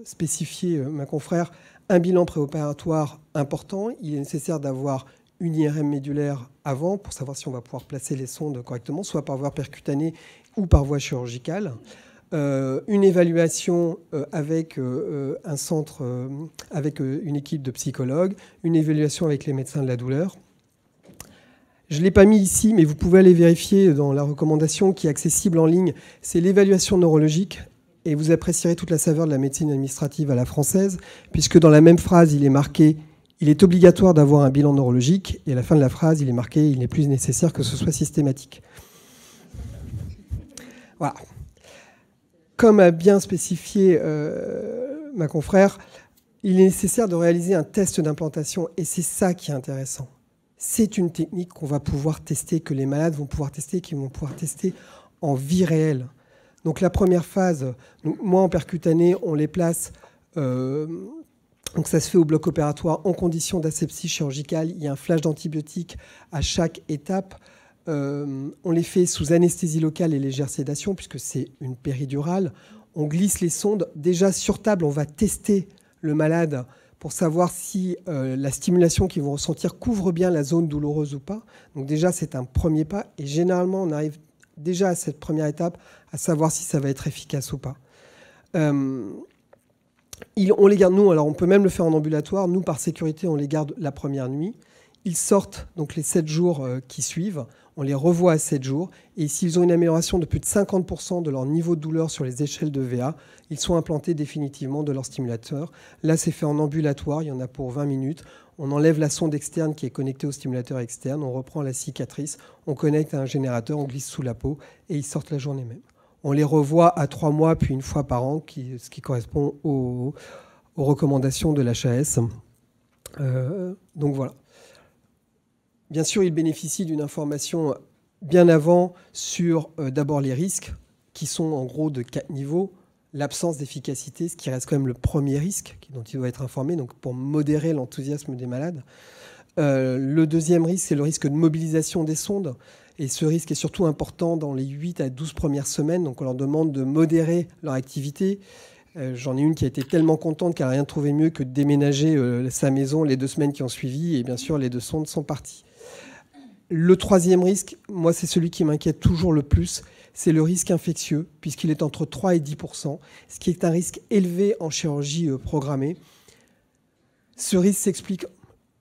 spécifié ma confrère, un bilan préopératoire important. Il est nécessaire d'avoir une IRM médulaire avant pour savoir si on va pouvoir placer les sondes correctement, soit par voie percutanée ou par voie chirurgicale. Une évaluation avec un centre, avec une équipe de psychologues, une évaluation avec les médecins de la douleur. Je ne l'ai pas mis ici, mais vous pouvez aller vérifier dans la recommandation qui est accessible en ligne. C'est l'évaluation neurologique, et vous apprécierez toute la saveur de la médecine administrative à la française, puisque dans la même phrase, il est marqué « Il est obligatoire d'avoir un bilan neurologique », et à la fin de la phrase, il est marqué « Il n'est plus nécessaire que ce soit systématique ». Voilà. Comme a bien spécifié ma confrère, il est nécessaire de réaliser un test d'implantation, et c'est ça qui est intéressant. C'est une technique qu'on va pouvoir tester, que les malades vont pouvoir tester, qu'ils vont pouvoir tester en vie réelle. Donc la première phase, moi en percutané, on les place, donc ça se fait au bloc opératoire en condition d'asepsie chirurgicale. Il y a un flash d'antibiotiques à chaque étape. On les fait sous anesthésie locale et légère sédation, puisque c'est une péridurale. On glisse les sondes. Déjà sur table, on va tester le malade pour savoir si la stimulation qu'ils vont ressentir couvre bien la zone douloureuse ou pas. Donc déjà, c'est un premier pas. Et généralement, on arrive déjà à cette première étape à savoir si ça va être efficace ou pas. On les garde, nous, alors on peut même le faire en ambulatoire. Nous, par sécurité, on les garde la première nuit. Ils sortent donc les 7 jours qui suivent. On les revoit à 7 jours. Et s'ils ont une amélioration de plus de 50% de leur niveau de douleur sur les échelles de VA, ils sont implantés définitivement de leur stimulateur. Là, c'est fait en ambulatoire. Il y en a pour 20 minutes. On enlève la sonde externe qui est connectée au stimulateur externe. On reprend la cicatrice. On connecte à un générateur. On glisse sous la peau. Et ils sortent la journée même. On les revoit à 3 mois, puis une fois par an, ce qui correspond aux recommandations de l'HAS. Donc voilà. Bien sûr, ils bénéficient d'une information bien avant sur d'abord les risques, qui sont en gros de 4 niveaux. L'absence d'efficacité, ce qui reste quand même le premier risque dont il doit être informé, donc pour modérer l'enthousiasme des malades. Le deuxième risque, c'est le risque de mobilisation des sondes. Et ce risque est surtout important dans les 8 à 12 premières semaines. Donc on leur demande de modérer leur activité. J'en ai une qui a été tellement contente qu'elle n'a rien trouvé mieux que de déménager sa maison les 2 semaines qui ont suivi. Et bien sûr, les 2 sondes sont parties. Le troisième risque, moi, c'est celui qui m'inquiète toujours le plus. C'est le risque infectieux, puisqu'il est entre 3 et 10%, ce qui est un risque élevé en chirurgie programmée. Ce risque s'explique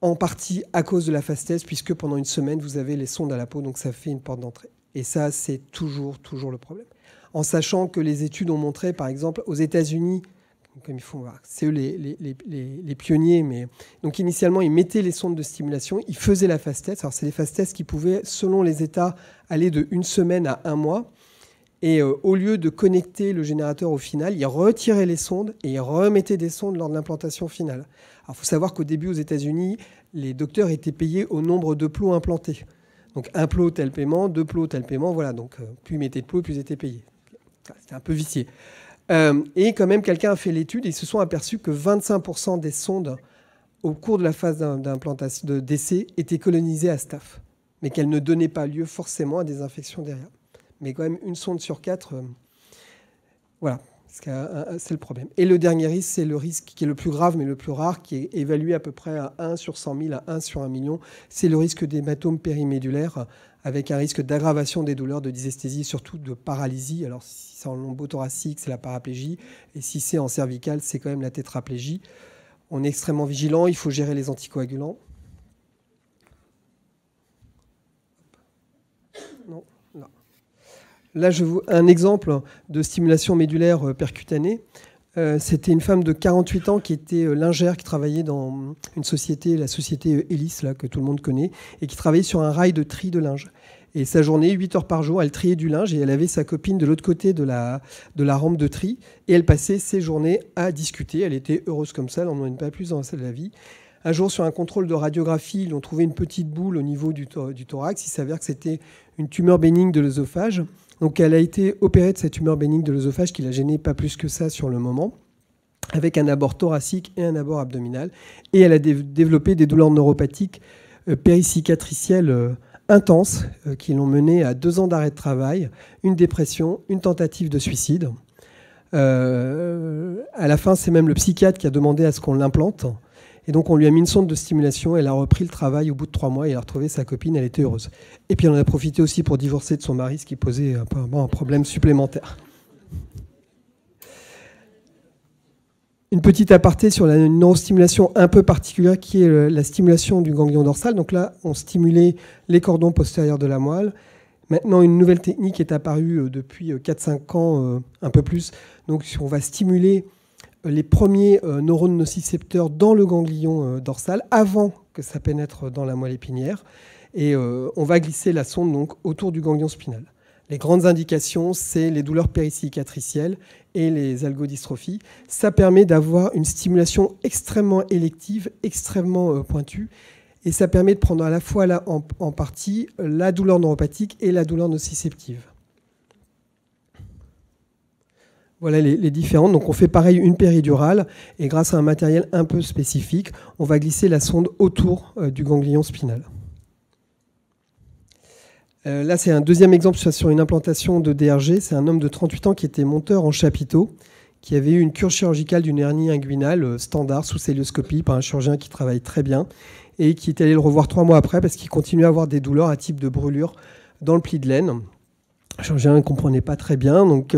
en partie à cause de la fastesse, puisque pendant une semaine, vous avez les sondes à la peau, donc ça fait une porte d'entrée. Et ça, c'est toujours le problème. En sachant que les études ont montré, par exemple, aux États-Unis, comme il faut voir, c'est eux les pionniers, mais donc initialement, ils mettaient les sondes de stimulation, ils faisaient la fastesse. Alors, c'est des fastesses qui pouvaient, selon les États, aller de 1 semaine à 1 mois. Et au lieu de connecter le générateur au final, ils retiraient les sondes et ils remettaient des sondes lors de l'implantation finale. Alors, il faut savoir qu'au début, aux États-Unis, les docteurs étaient payés au nombre de plots implantés. Donc, 1 plot, tel paiement, 2 plots, tel paiement, voilà. Donc, plus ils mettaient de plots, plus ils étaient payés. C'était un peu vicié. Et quand même, quelqu'un a fait l'étude et ils se sont aperçus que 25% des sondes au cours de la phase d'implantation, d'essai, étaient colonisées à staph, mais qu'elles ne donnaient pas lieu forcément à des infections derrière. Mais quand même, une sonde sur 4, voilà, c'est le problème. Et le dernier risque, c'est le risque qui est le plus grave, mais le plus rare, qui est évalué à peu près à 1 sur 100 000, à 1 sur 1 million. C'est le risque d'hématome périmédulaire, avec un risque d'aggravation des douleurs, de dysesthésie, surtout de paralysie. Alors, si c'est en lombothoracique, c'est la paraplégie. Et si c'est en cervical, c'est quand même la tétraplégie. On est extrêmement vigilant. Il faut gérer les anticoagulants. Non. Là, un exemple de stimulation médulaire percutanée. C'était une femme de 48 ans qui était lingère, qui travaillait dans une société, la société Elis, là, que tout le monde connaît, et qui travaillait sur un rail de tri de linge. Et sa journée, 8 heures par jour, elle triait du linge et elle avait sa copine de l'autre côté de la rampe de tri. Et elle passait ses journées à discuter. Elle était heureuse comme ça, elle n'en demande pas plus dans la salle de la vie. Un jour, sur un contrôle de radiographie, ils ont trouvé une petite boule au niveau du thorax. Il s'avère que c'était une tumeur bénigne de l'œsophage. Donc, elle a été opérée de cette tumeur bénigne de l'œsophage qui l'a gênée pas plus que ça sur le moment, avec un abord thoracique et un abord abdominal. Et elle a développé des douleurs neuropathiques péricicatricielles intenses qui l'ont menée à 2 ans d'arrêt de travail, une dépression, une tentative de suicide. À la fin, c'est même le psychiatre qui a demandé à ce qu'on l'implante. Et donc, on lui a mis une sonde de stimulation. Elle a repris le travail au bout de 3 mois et elle a retrouvé sa copine. Elle était heureuse. Et puis, on en a profité aussi pour divorcer de son mari, ce qui posait un problème supplémentaire. Une petite aparté sur la neurostimulation un peu particulière qui est la stimulation du ganglion dorsal. Donc là, on stimulait les cordons postérieurs de la moelle. Maintenant, une nouvelle technique est apparue depuis 4-5 ans, un peu plus. Donc, on va stimuler les premiers neurones nocicepteurs dans le ganglion dorsal avant que ça pénètre dans la moelle épinière. Et on va glisser la sonde donc, autour du ganglion spinal. Les grandes indications, c'est les douleurs péricicatricielles et les algodystrophies. Ça permet d'avoir une stimulation extrêmement élective, extrêmement pointue. Et ça permet de prendre à la fois en partie la douleur neuropathique et la douleur nociceptive. Voilà les différentes. Donc on fait pareil une péridurale et grâce à un matériel un peu spécifique, on va glisser la sonde autour du ganglion spinal. Là, c'est un deuxième exemple sur une implantation de DRG. C'est un homme de 38 ans qui était monteur en chapiteau, qui avait eu une cure chirurgicale d'une hernie inguinale standard sous célioscopie par un chirurgien qui travaille très bien et qui est allé le revoir 3 mois après parce qu'il continuait à avoir des douleurs à type de brûlure dans le pli de laine. Le chirurgien ne comprenait pas très bien, donc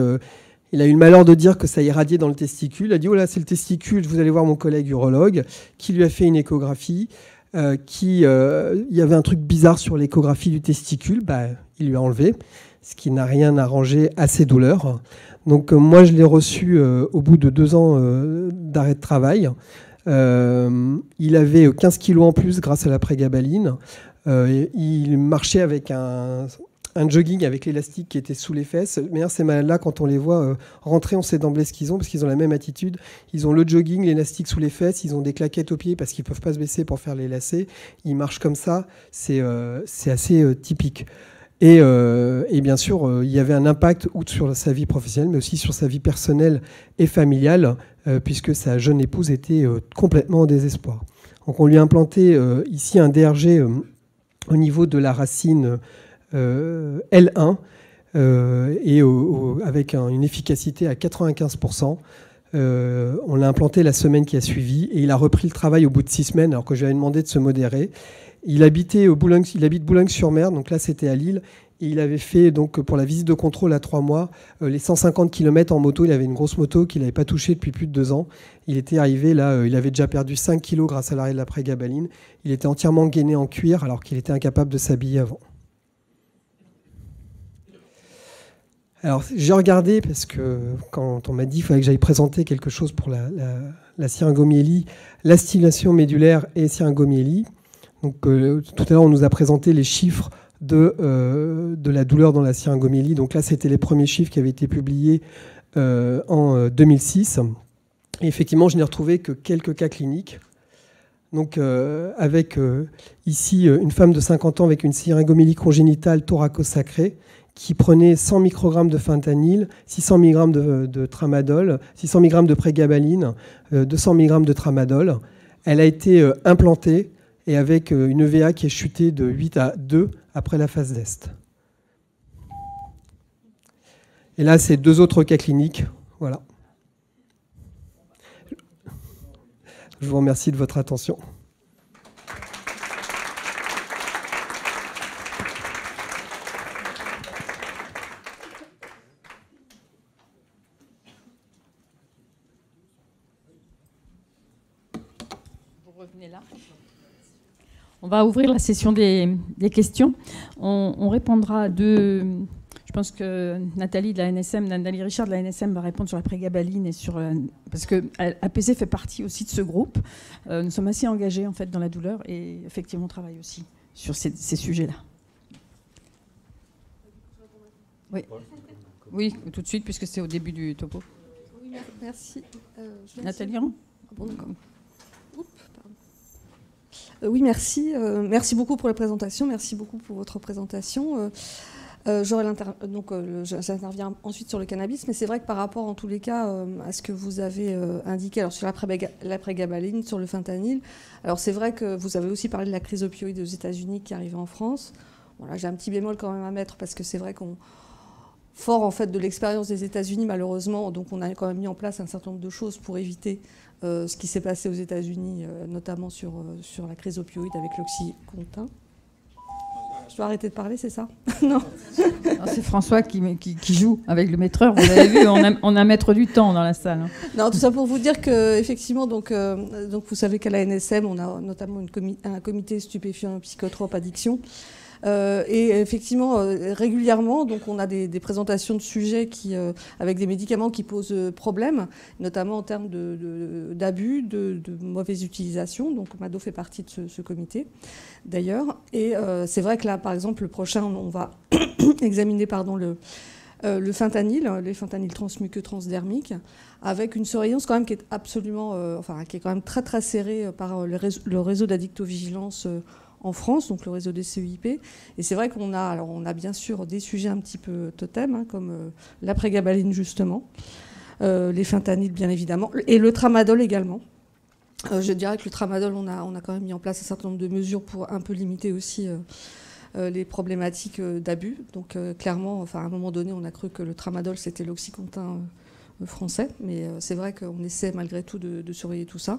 il a eu le malheur de dire que ça irradiait dans le testicule. Il a dit, oh là, c'est le testicule, vous allez voir mon collègue urologue, qui lui a fait une échographie, il y avait un truc bizarre sur l'échographie du testicule, il lui a enlevé, ce qui n'a rien arrangé à ses douleurs. Donc moi, je l'ai reçu au bout de 2 ans d'arrêt de travail. Il avait 15 kilos en plus grâce à la prégabaline. Il marchait avec un jogging avec l'élastique qui était sous les fesses. Mais ces malades-là, quand on les voit rentrer, on sait d'emblée ce qu'ils ont, parce qu'ils ont la même attitude. Ils ont le jogging, l'élastique sous les fesses, ils ont des claquettes aux pieds parce qu'ils ne peuvent pas se baisser pour faire les lacets. Ils marchent comme ça, c'est assez typique. Et bien sûr, il y avait un impact outre sur sa vie professionnelle, mais aussi sur sa vie personnelle et familiale, puisque sa jeune épouse était complètement en désespoir. Donc on lui a implanté ici un DRG au niveau de la racine L1, et avec une efficacité à 95%. On l'a implanté la semaine qui a suivi, et il a repris le travail au bout de 6 semaines, alors que je lui avais demandé de se modérer. Il habite Boulogne-sur-Mer, donc là c'était à Lille, et il avait fait donc pour la visite de contrôle à 3 mois les 150 km en moto. Il avait une grosse moto qu'il n'avait pas touchée depuis plus de 2 ans. Il était arrivé là, il avait déjà perdu 5 kilos grâce à l'arrêt de la prégabaline. Il était entièrement gainé en cuir alors qu'il était incapable de s'habiller avant. Alors j'ai regardé parce que quand on m'a dit qu'il fallait que j'aille présenter quelque chose pour la syringomyélie, la stimulation médulaire et syringomyélie. Donc, tout à l'heure, on nous a présenté les chiffres de la douleur dans la syringomyélie. Donc là, c'était les premiers chiffres qui avaient été publiés en 2006. Et effectivement, je n'ai retrouvé que quelques cas cliniques. Donc, avec ici une femme de 50 ans avec une syringomyélie congénitale thoraco-sacrée qui prenait 100 microgrammes de fentanyl, 600 mg de tramadol, 600 mg de prégabaline, 200 mg de tramadol. Elle a été implantée, et avec une EVA qui est chutée de 8 à 2 après la phase d'Est. Et là, c'est 2 autres cas cliniques. Voilà. Je vous remercie de votre attention. Vous revenez là. On va ouvrir la session des questions. On répondra de... Je pense que Nathalie Richard de la NSM va répondre sur la prégabaline et sur... parce que APC fait partie aussi de ce groupe. Nous sommes assez engagés en fait dans la douleur et effectivement on travaille aussi sur ces sujets-là. Oui. Oui, tout de suite puisque c'est au début du topo. Oui, merci. Nathalie. Bon, d'accord. Oui, merci. Merci beaucoup pour la présentation. Merci beaucoup pour votre présentation. J'interviens ensuite sur le cannabis, mais c'est vrai que par rapport, en tous les cas, à ce que vous avez indiqué, alors sur la prégabaline, sur le fentanyl, alors c'est vrai que vous avez aussi parlé de la crise opioïde aux États-Unis qui arrive en France. Bon, là, j'ai un petit bémol quand même à mettre parce que c'est vrai qu'on fort en fait de l'expérience des États-Unis, malheureusement, donc on a quand même mis en place un certain nombre de choses pour éviter ce qui s'est passé aux États-Unis, notamment sur la crise opioïde avec l'Oxycontin. Je dois arrêter de parler, c'est ça? Non. C'est François qui joue avec le maîtreur. Vous avez vu, on a un maître du temps dans la salle. Hein. Non, tout ça pour vous dire qu'effectivement, donc vous savez qu'à la NSM, on a notamment un comité stupéfiant, psychotrope, addiction. Et effectivement, régulièrement, donc on a des présentations de sujets avec des médicaments qui posent problème, notamment en termes d'abus, de mauvaise utilisation. Donc Mado fait partie de ce comité, d'ailleurs. Et c'est vrai que là, par exemple, le prochain, on va examiner le fentanyl, les fentanyls transmuqueux transdermiques, avec une surveillance quand même qui est absolument, qui est quand même très très serrée par le réseau d'addictovigilance en France, donc le réseau des CEIP. Et c'est vrai qu'on a bien sûr des sujets un petit peu totems, hein, comme la prégabaline justement, les fentanyls bien évidemment, et le tramadol également. Je dirais que le tramadol, on a quand même mis en place un certain nombre de mesures pour un peu limiter aussi les problématiques d'abus. Donc clairement, à un moment donné, on a cru que le tramadol, c'était l'Oxycontin français, mais c'est vrai qu'on essaie malgré tout de surveiller tout ça.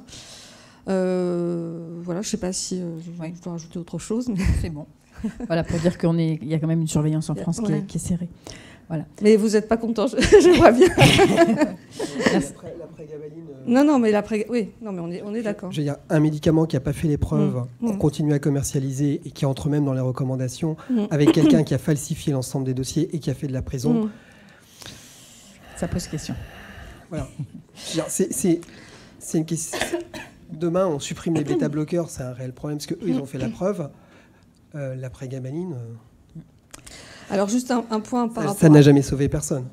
Voilà, je ne sais pas si je dois rajouter autre chose. Mais... C'est bon. Voilà, pour dire qu'il y a quand même une surveillance en France qui est serrée. Voilà. Mais vous n'êtes pas content, je vois bien. L'après-gabaline. Non, mais oui, non, mais on est d'accord. Il y a un médicament qui n'a pas fait l'épreuve, qu'on continue à commercialiser et qui entre même dans les recommandations, avec quelqu'un qui a falsifié l'ensemble des dossiers et qui a fait de la prison. Ça pose question. Voilà. C'est une question. Demain, on supprime les bêta-bloqueurs, c'est un réel problème, parce qu'eux, ils ont fait la preuve. L'après-gabaline... Alors, juste un point par rapport... Ça n'a jamais sauvé personne.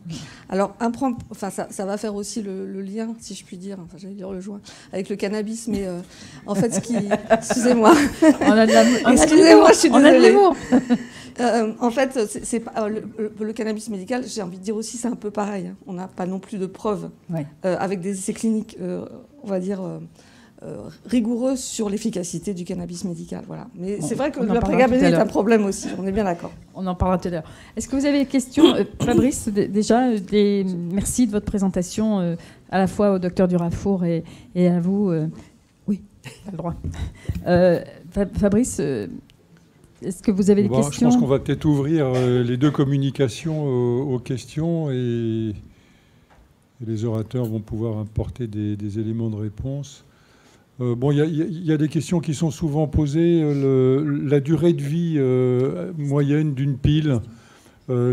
Alors, un point... Enfin, ça va faire aussi le lien, si je puis dire, enfin, j'allais dire le joint, avec le cannabis, mais en fait, ce qui... Excusez-moi. Excusez-moi, je suis désolée. En fait, c'est pas, le cannabis médical, j'ai envie de dire aussi, c'est un peu pareil. Hein. On n'a pas non plus de preuves avec des essais cliniques, on va dire... rigoureux sur l'efficacité du cannabis médical. Voilà. Mais c'est vrai que l'après-gabaline est un problème aussi, on est bien d'accord. On en parlera tout à l'heure. Est-ce que vous avez des questions Fabrice, déjà, merci de votre présentation, à la fois au docteur Durafour et à vous. Oui, t'as le droit. Fabrice, est-ce que vous avez des questions? Je pense qu'on va peut-être ouvrir les deux communications aux questions et les orateurs vont pouvoir apporter des éléments de réponse. Bon, il y a des questions qui sont souvent posées. La durée de vie moyenne d'une pile,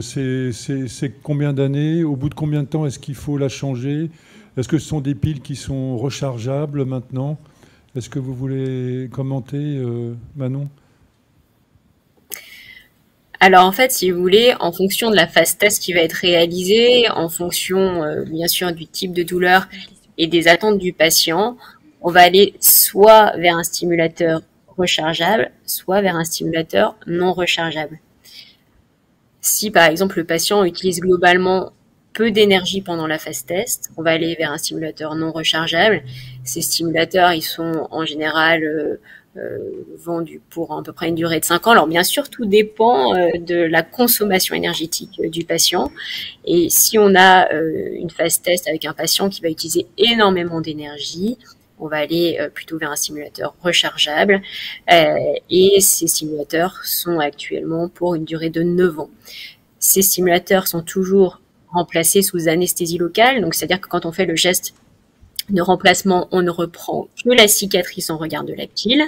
c'est combien d'années? Au bout de combien de temps est-ce qu'il faut la changer? Est-ce que ce sont des piles qui sont rechargeables maintenant? Est-ce que vous voulez commenter, Manon? Alors en fait, si vous voulez, en fonction de la phase test qui va être réalisée, en fonction bien sûr du type de douleur et des attentes du patient, on va aller soit vers un stimulateur rechargeable, soit vers un stimulateur non rechargeable. Si par exemple le patient utilise globalement peu d'énergie pendant la phase test, on va aller vers un stimulateur non rechargeable. Ces stimulateurs, ils sont en général vendus pour à peu près une durée de 5 ans. Alors bien sûr, tout dépend de la consommation énergétique du patient. Et si on a une phase test avec un patient qui va utiliser énormément d'énergie, on va aller plutôt vers un stimulateur rechargeable. Et ces stimulateurs sont actuellement pour une durée de 9 ans. Ces stimulateurs sont toujours remplacés sous anesthésie locale. Donc, c'est-à-dire que quand on fait le geste de remplacement, on ne reprend que la cicatrice en regard de la pile.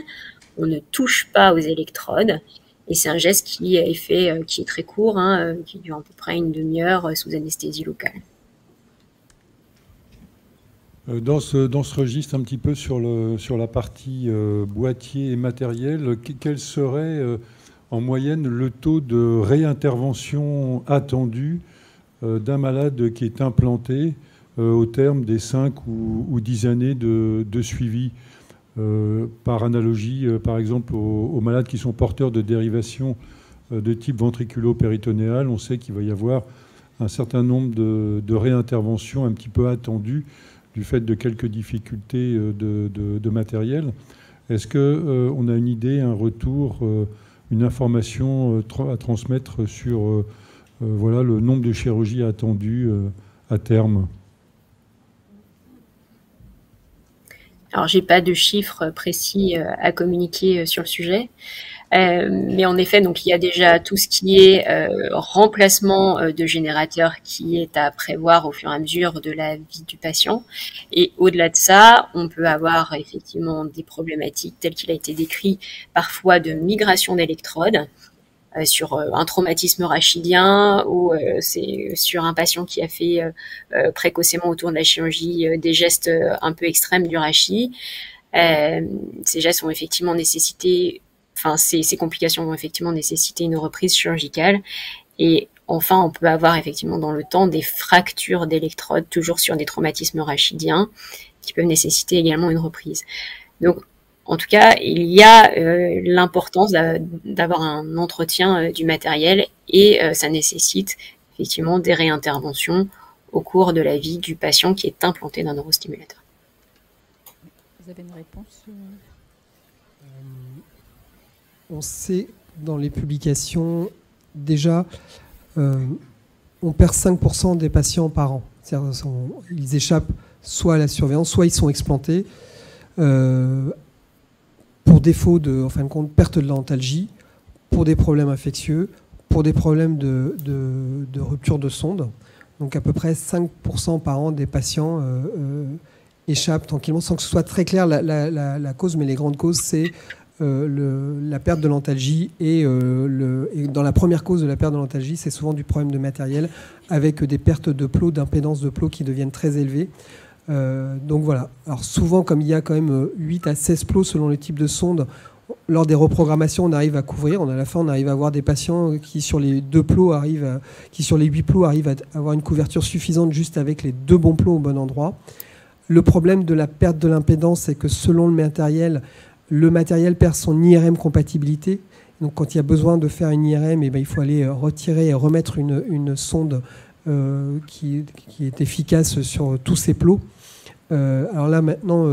On ne touche pas aux électrodes. Et c'est un geste qui est fait, qui est très court, hein, qui dure à peu près une demi-heure sous anesthésie locale. Dans ce registre, un petit peu sur la partie boîtier et matériel, quel serait en moyenne le taux de réintervention attendu d'un malade qui est implanté au terme des 5 ou 10 années de suivi? Par analogie, par exemple, aux malades qui sont porteurs de dérivations de type ventriculo-péritonéal, on sait qu'il va y avoir un certain nombre de réinterventions un petit peu attendues du fait de quelques difficultés de matériel. Est-ce qu'on a une idée, un retour, une information à transmettre sur voilà, le nombre de chirurgies attendues à terme? Alors, j'ai pas de chiffres précis à communiquer sur le sujet. Mais en effet, donc il y a déjà tout ce qui est remplacement de générateurs qui est à prévoir au fur et à mesure de la vie du patient. Et au-delà de ça, on peut avoir effectivement des problématiques telles qu'il a été décrit, parfois de migration d'électrodes sur un traumatisme rachidien ou c'est sur un patient qui a fait précocement autour de la chirurgie des gestes un peu extrêmes du rachis. Ces gestes ont effectivement nécessité ces complications vont effectivement nécessiter une reprise chirurgicale. Et enfin, on peut avoir effectivement dans le temps des fractures d'électrodes, toujours sur des traumatismes rachidiens, qui peuvent nécessiter également une reprise. Donc, en tout cas, il y a l'importance d'avoir un entretien du matériel et ça nécessite effectivement des réinterventions au cours de la vie du patient qui est implanté d'un neurostimulateur. Vous avez une réponse On sait dans les publications, déjà, on perd 5% des patients par an. C'est-à-dire, ils échappent soit à la surveillance, soit ils sont explantés pour défaut de, en fin de compte, perte de l'antalgie, pour des problèmes infectieux, pour des problèmes de rupture de sonde. Donc à peu près 5% par an des patients échappent tranquillement, sans que ce soit très clair la cause, mais les grandes causes, c'est la perte de l'antalgie. Et dans la première cause de la perte de l'antalgie, c'est souvent du problème de matériel, avec des pertes de plots, d'impédance de plots qui deviennent très élevées. Donc voilà. Alors souvent, comme il y a quand même 8 à 16 plots selon le type de sonde, lors des reprogrammations, on arrive à couvrir. À la fin, on arrive à avoir des patients qui, sur les 2 plots, qui sur les 8 plots, arrivent à avoir une couverture suffisante juste avec les 2 bons plots au bon endroit. Le problème de la perte de l'impédance, c'est que selon le matériel perd son IRM compatibilité. Donc quand il y a besoin de faire une IRM, il faut aller retirer et remettre une sonde qui est efficace sur tous ces plots. Alors là maintenant,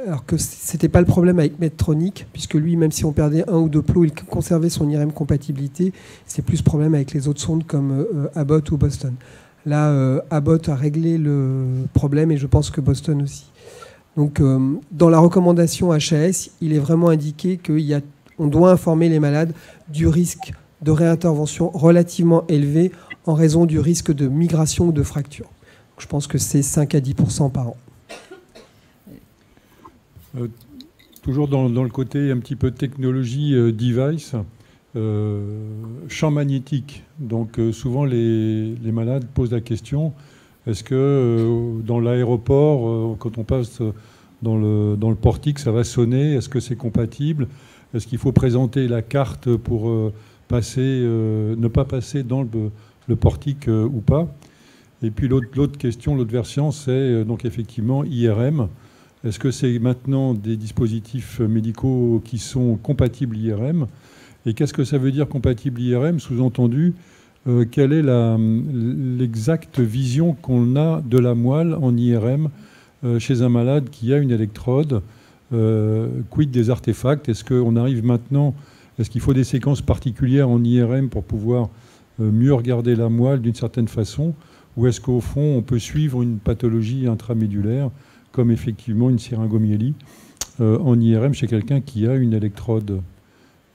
alors que c'était pas le problème avec Medtronic, puisque lui, même si on perdait 1 ou 2 plots, il conservait son IRM compatibilité. C'est plus le problème avec les autres sondes comme Abbott ou Boston. Là, Abbott a réglé le problème et je pense que Boston aussi. Donc dans la recommandation HAS, il est vraiment indiqué qu'on doit informer les malades du risque de réintervention relativement élevé en raison du risque de migration ou de fracture. Je pense que c'est 5 à 10% par an. Toujours dans le côté un petit peu technologie device, champ magnétique. Donc souvent les malades posent la question, est-ce que dans l'aéroport, quand on passe dans le portique, ça va sonner? Est-ce que c'est compatible? Est-ce qu'il faut présenter la carte pour ne pas passer dans le portique ou pas? Et puis l'autre question, l'autre version, c'est donc effectivement IRM. Est-ce que c'est maintenant des dispositifs médicaux qui sont compatibles IRM? Et qu'est-ce que ça veut dire compatible IRM? Sous-entendu, quelle est l'exacte vision qu'on a de la moelle en IRM chez un malade qui a une électrode? Quid des artefacts? Est-ce qu'on arrive maintenant? Est-ce qu'il faut des séquences particulières en IRM pour pouvoir mieux regarder la moelle d'une certaine façon? Ou est-ce qu'au fond, on peut suivre une pathologie intramédulaire comme effectivement une syringomyélie en IRM chez quelqu'un qui a une électrode?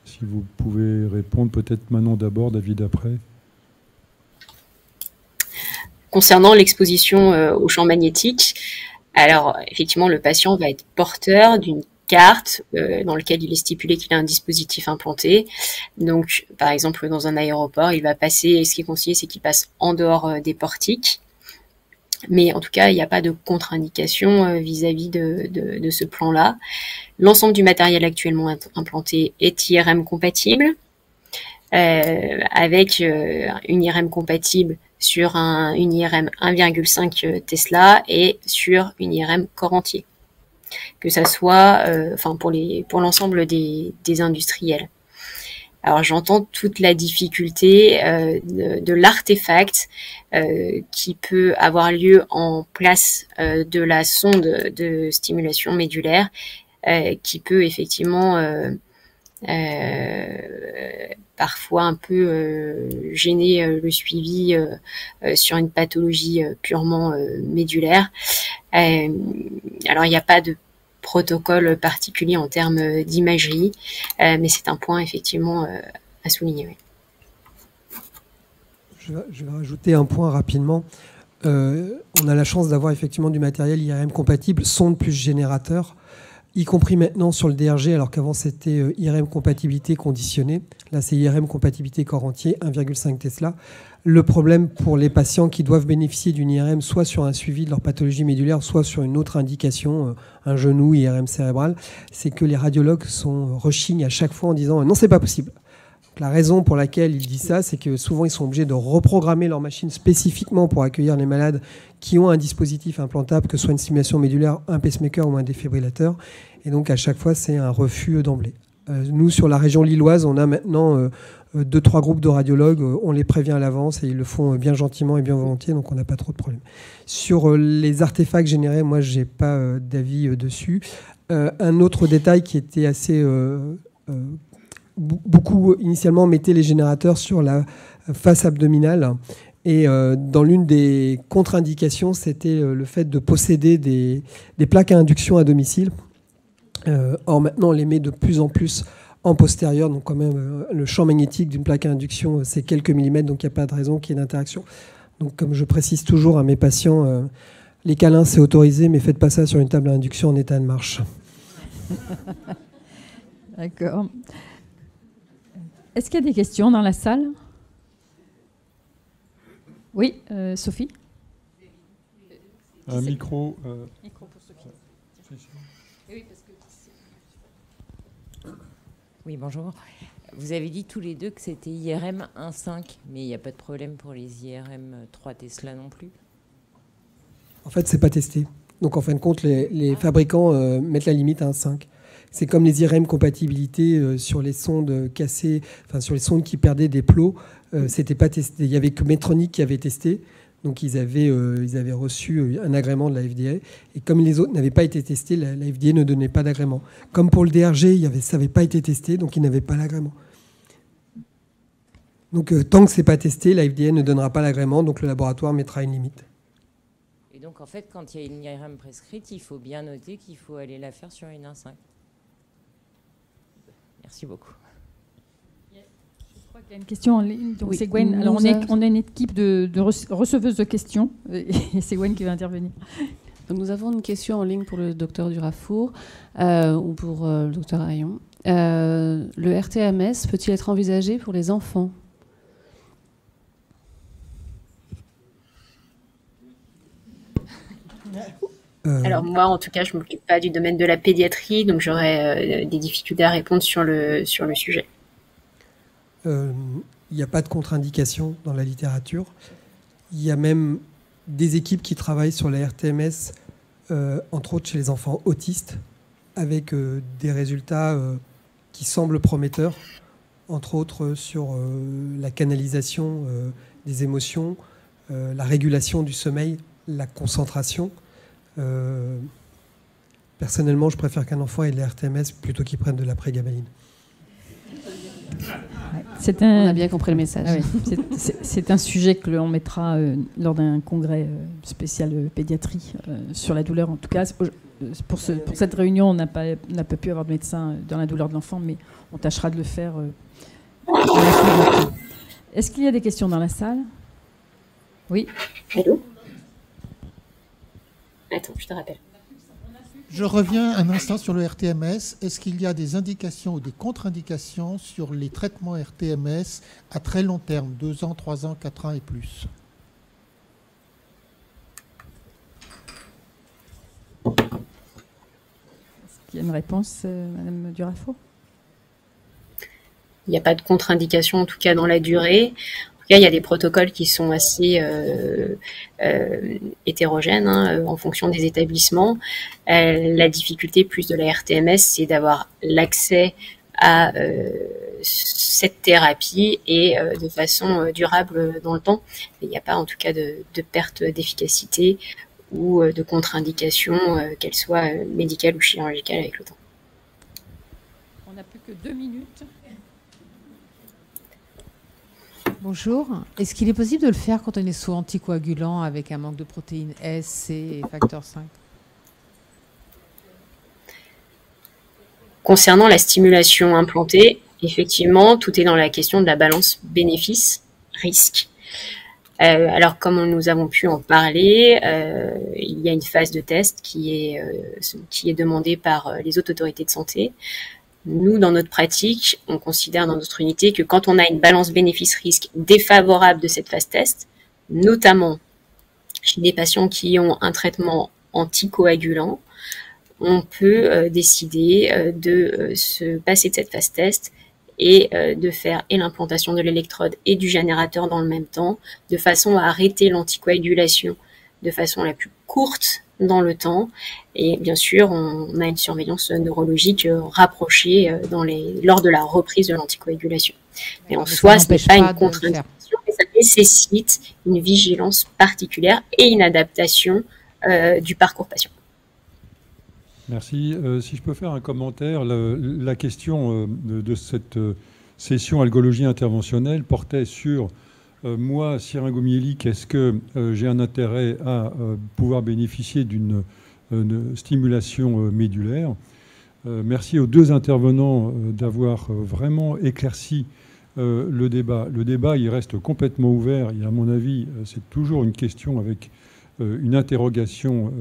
Si vous pouvez répondre, peut-être Manon d'abord, David après. Concernant l'exposition au champ magnétique, alors effectivement, le patient va être porteur d'une carte dans laquelle il est stipulé qu'il a un dispositif implanté. Donc, par exemple, dans un aéroport, il va passer, ce qui est conseillé, c'est qu'il passe en dehors des portiques. Mais en tout cas, il n'y a pas de contre-indication vis-à-vis de ce plan-là. L'ensemble du matériel actuellement implanté est IRM compatible, avec une IRM compatible sur une IRM 1,5 Tesla et sur une IRM corps entier. Que ça soit pour l'ensemble des industriels. Alors j'entends toute la difficulté de l'artefact qui peut avoir lieu en place de la sonde de stimulation médulaire qui peut effectivement parfois un peu gêner le suivi sur une pathologie purement médulaire. Alors il n'y a pas de protocole particulier en termes d'imagerie, mais c'est un point effectivement à souligner. Oui. Je vais rajouter un point rapidement. On a la chance d'avoir effectivement du matériel IRM compatible, sonde plus générateur, y compris maintenant sur le DRG, alors qu'avant c'était IRM compatibilité conditionnée. Là c'est IRM compatibilité corps entier, 1,5 Tesla. Le problème pour les patients qui doivent bénéficier d'une IRM, soit sur un suivi de leur pathologie médulaire, soit sur une autre indication, un genou, IRM cérébral, c'est que les radiologues rechignent à chaque fois en disant « non, c'est pas possible ». La raison pour laquelle ils disent ça, c'est que souvent ils sont obligés de reprogrammer leur machine spécifiquement pour accueillir les malades qui ont un dispositif implantable, que ce soit une stimulation médulaire, un pacemaker ou un défibrillateur. Et donc à chaque fois, c'est un refus d'emblée. Nous, sur la région lilloise, on a maintenant 2-3 groupes de radiologues. On les prévient à l'avance et ils le font bien gentiment et bien volontiers, donc on n'a pas trop de problèmes. Sur les artefacts générés, moi, je n'ai pas d'avis dessus. Un autre détail qui était assez... beaucoup, initialement, mettaient les générateurs sur la face abdominale. Et dans l'une des contre-indications, c'était le fait de posséder des plaques à induction à domicile. Or, maintenant, on les met de plus en plus en postérieur, donc quand même le champ magnétique d'une plaque à induction, c'est quelques millimètres, donc il n'y a pas de raison qu'il y ait d'interaction. Donc comme je précise toujours à mes patients, les câlins c'est autorisé, mais faites pas ça sur une table à induction en état de marche. D'accord. Est-ce qu'il y a des questions dans la salle? Oui, Sophie. Un micro. Micro pour Sophie. Oui, bonjour. Vous avez dit tous les deux que c'était IRM 1.5, mais il n'y a pas de problème pour les IRM 3 Tesla non plus? En fait, c'est pas testé. Donc en fin de compte, les fabricants mettent la limite à 1.5. C'est comme les IRM compatibilité sur les sondes cassées, enfin sur les sondes qui perdaient des plots. C'était pas testé. Il y avait que Medtronic qui avait testé. Donc ils avaient reçu un agrément de la FDA. Et comme les autres n'avaient pas été testés, la FDA ne donnait pas d'agrément. Comme pour le DRG, ça n'avait pas été testé, donc ils n'avaient pas l'agrément. Donc tant que ce n'est pas testé, la FDA ne donnera pas l'agrément, donc le laboratoire mettra une limite. Et donc en fait, quand il y a une IRM prescrite, il faut bien noter qu'il faut aller la faire sur une 1.5. Merci beaucoup. Je crois qu'il y a une question en ligne, donc Oui, c'est Gwen. Alors on a une équipe de receveuses de questions, et c'est Gwen qui va intervenir. Donc nous avons une question en ligne pour le docteur Durafour ou pour le docteur Hayon. Le RTMS peut-il être envisagé pour les enfants? Alors moi, en tout cas, je ne m'occupe pas du domaine de la pédiatrie, donc j'aurais des difficultés à répondre sur le sujet. Il n'y a pas de contre-indication dans la littérature. Il y a même des équipes qui travaillent sur la RTMS, entre autres chez les enfants autistes, avec des résultats qui semblent prometteurs, entre autres sur la canalisation des émotions, la régulation du sommeil, la concentration. Personnellement, je préfère qu'un enfant ait de la RTMS plutôt qu'il prenne de la prégabaline. On a bien compris le message. C'est un sujet que l'on mettra lors d'un congrès spécial pédiatrie sur la douleur. En tout cas, pour cette réunion, on n'a pas pu avoir de médecin dans la douleur de l'enfant, mais on tâchera de le faire. Est-ce qu'il y a des questions dans la salle? Oui. Allô? Attends, je te rappelle. Je reviens un instant sur le RTMS. Est-ce qu'il y a des indications ou des contre-indications sur les traitements RTMS à très long terme, 2 ans, 3 ans, 4 ans et plus? Est-ce qu'il y a une réponse, Madame Durafour? Il n'y a pas de contre-indication, en tout cas dans la durée. Il y a des protocoles qui sont assez hétérogènes en fonction des établissements. La difficulté plus de la RTMS, c'est d'avoir l'accès à cette thérapie et de façon durable dans le temps. Il n'y a pas en tout cas de perte d'efficacité ou de contre-indication, qu'elle soit médicale ou chirurgicale avec le temps. On n'a plus que 2 minutes. Bonjour. Est-ce qu'il est possible de le faire quand on est sous anticoagulant avec un manque de protéines S, C et facteur 5? Concernant la stimulation implantée, effectivement, tout est dans la question de la balance bénéfice-risque. Alors, comme nous avons pu en parler, il y a une phase de test qui est demandée par les autorités de santé. Nous, dans notre pratique, on considère dans notre unité que quand on a une balance bénéfice-risque défavorable de cette phase test, notamment chez des patients qui ont un traitement anticoagulant, on peut décider de se passer de cette phase test et de faire et l'implantation de l'électrode et du générateur dans le même temps, de façon à arrêter l'anticoagulation de façon la plus courte dans le temps. Et bien sûr, on a une surveillance neurologique rapprochée lors de la reprise de l'anticoagulation. Mais en soi, ce n'est pas une contre-indication, mais ça nécessite une vigilance particulière et une adaptation du parcours patient. Merci. Si je peux faire un commentaire, la question de cette session algologie interventionnelle portait sur moi, syringomyélique, est-ce que j'ai un intérêt à pouvoir bénéficier d'une stimulation médulaire? Merci aux deux intervenants d'avoir vraiment éclairci le débat. Le débat, il reste complètement ouvert. Et à mon avis, c'est toujours une question avec une interrogation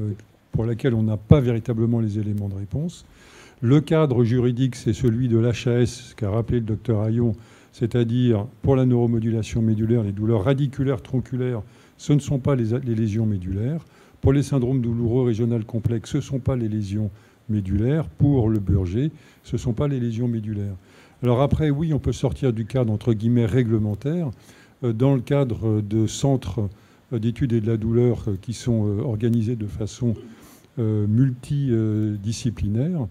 pour laquelle on n'a pas véritablement les éléments de réponse. Le cadre juridique, c'est celui de l'HAS, ce qu'a rappelé le docteur Hayon, c'est-à-dire pour la neuromodulation médulaire, les douleurs radiculaires tronculaires, ce ne sont pas les lésions médulaires. Pour les syndromes douloureux régional complexes, ce ne sont pas les lésions médulaires. Pour le Burger, ce ne sont pas les lésions médulaires. Alors après, oui, on peut sortir du cadre, entre guillemets, réglementaire, dans le cadre de centres d'études et de la douleur qui sont organisés de façon multidisciplinaire.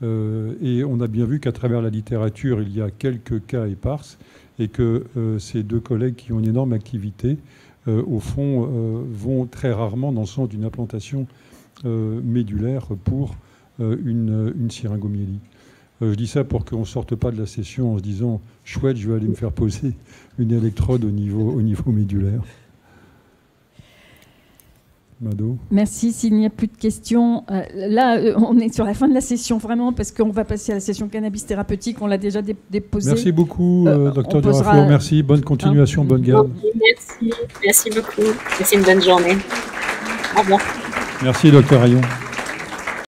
Et on a bien vu qu'à travers la littérature, il y a quelques cas éparses et que ces deux collègues qui ont une énorme activité, au fond, vont très rarement dans le sens d'une implantation médulaire pour une syringomyélie. Je dis ça pour qu'on ne sorte pas de la session en se disant « chouette, je vais aller me faire poser une électrode au niveau médulaire ». Mado. Merci. S'il n'y a plus de questions, là, on est sur la fin de la session, vraiment, parce qu'on va passer à la session cannabis thérapeutique. On l'a déjà déposée. Merci beaucoup, docteur Durafour. Merci. Bonne continuation, bonne garde. Merci beaucoup. Passez une bonne journée. Au revoir. Merci, docteur Hayon.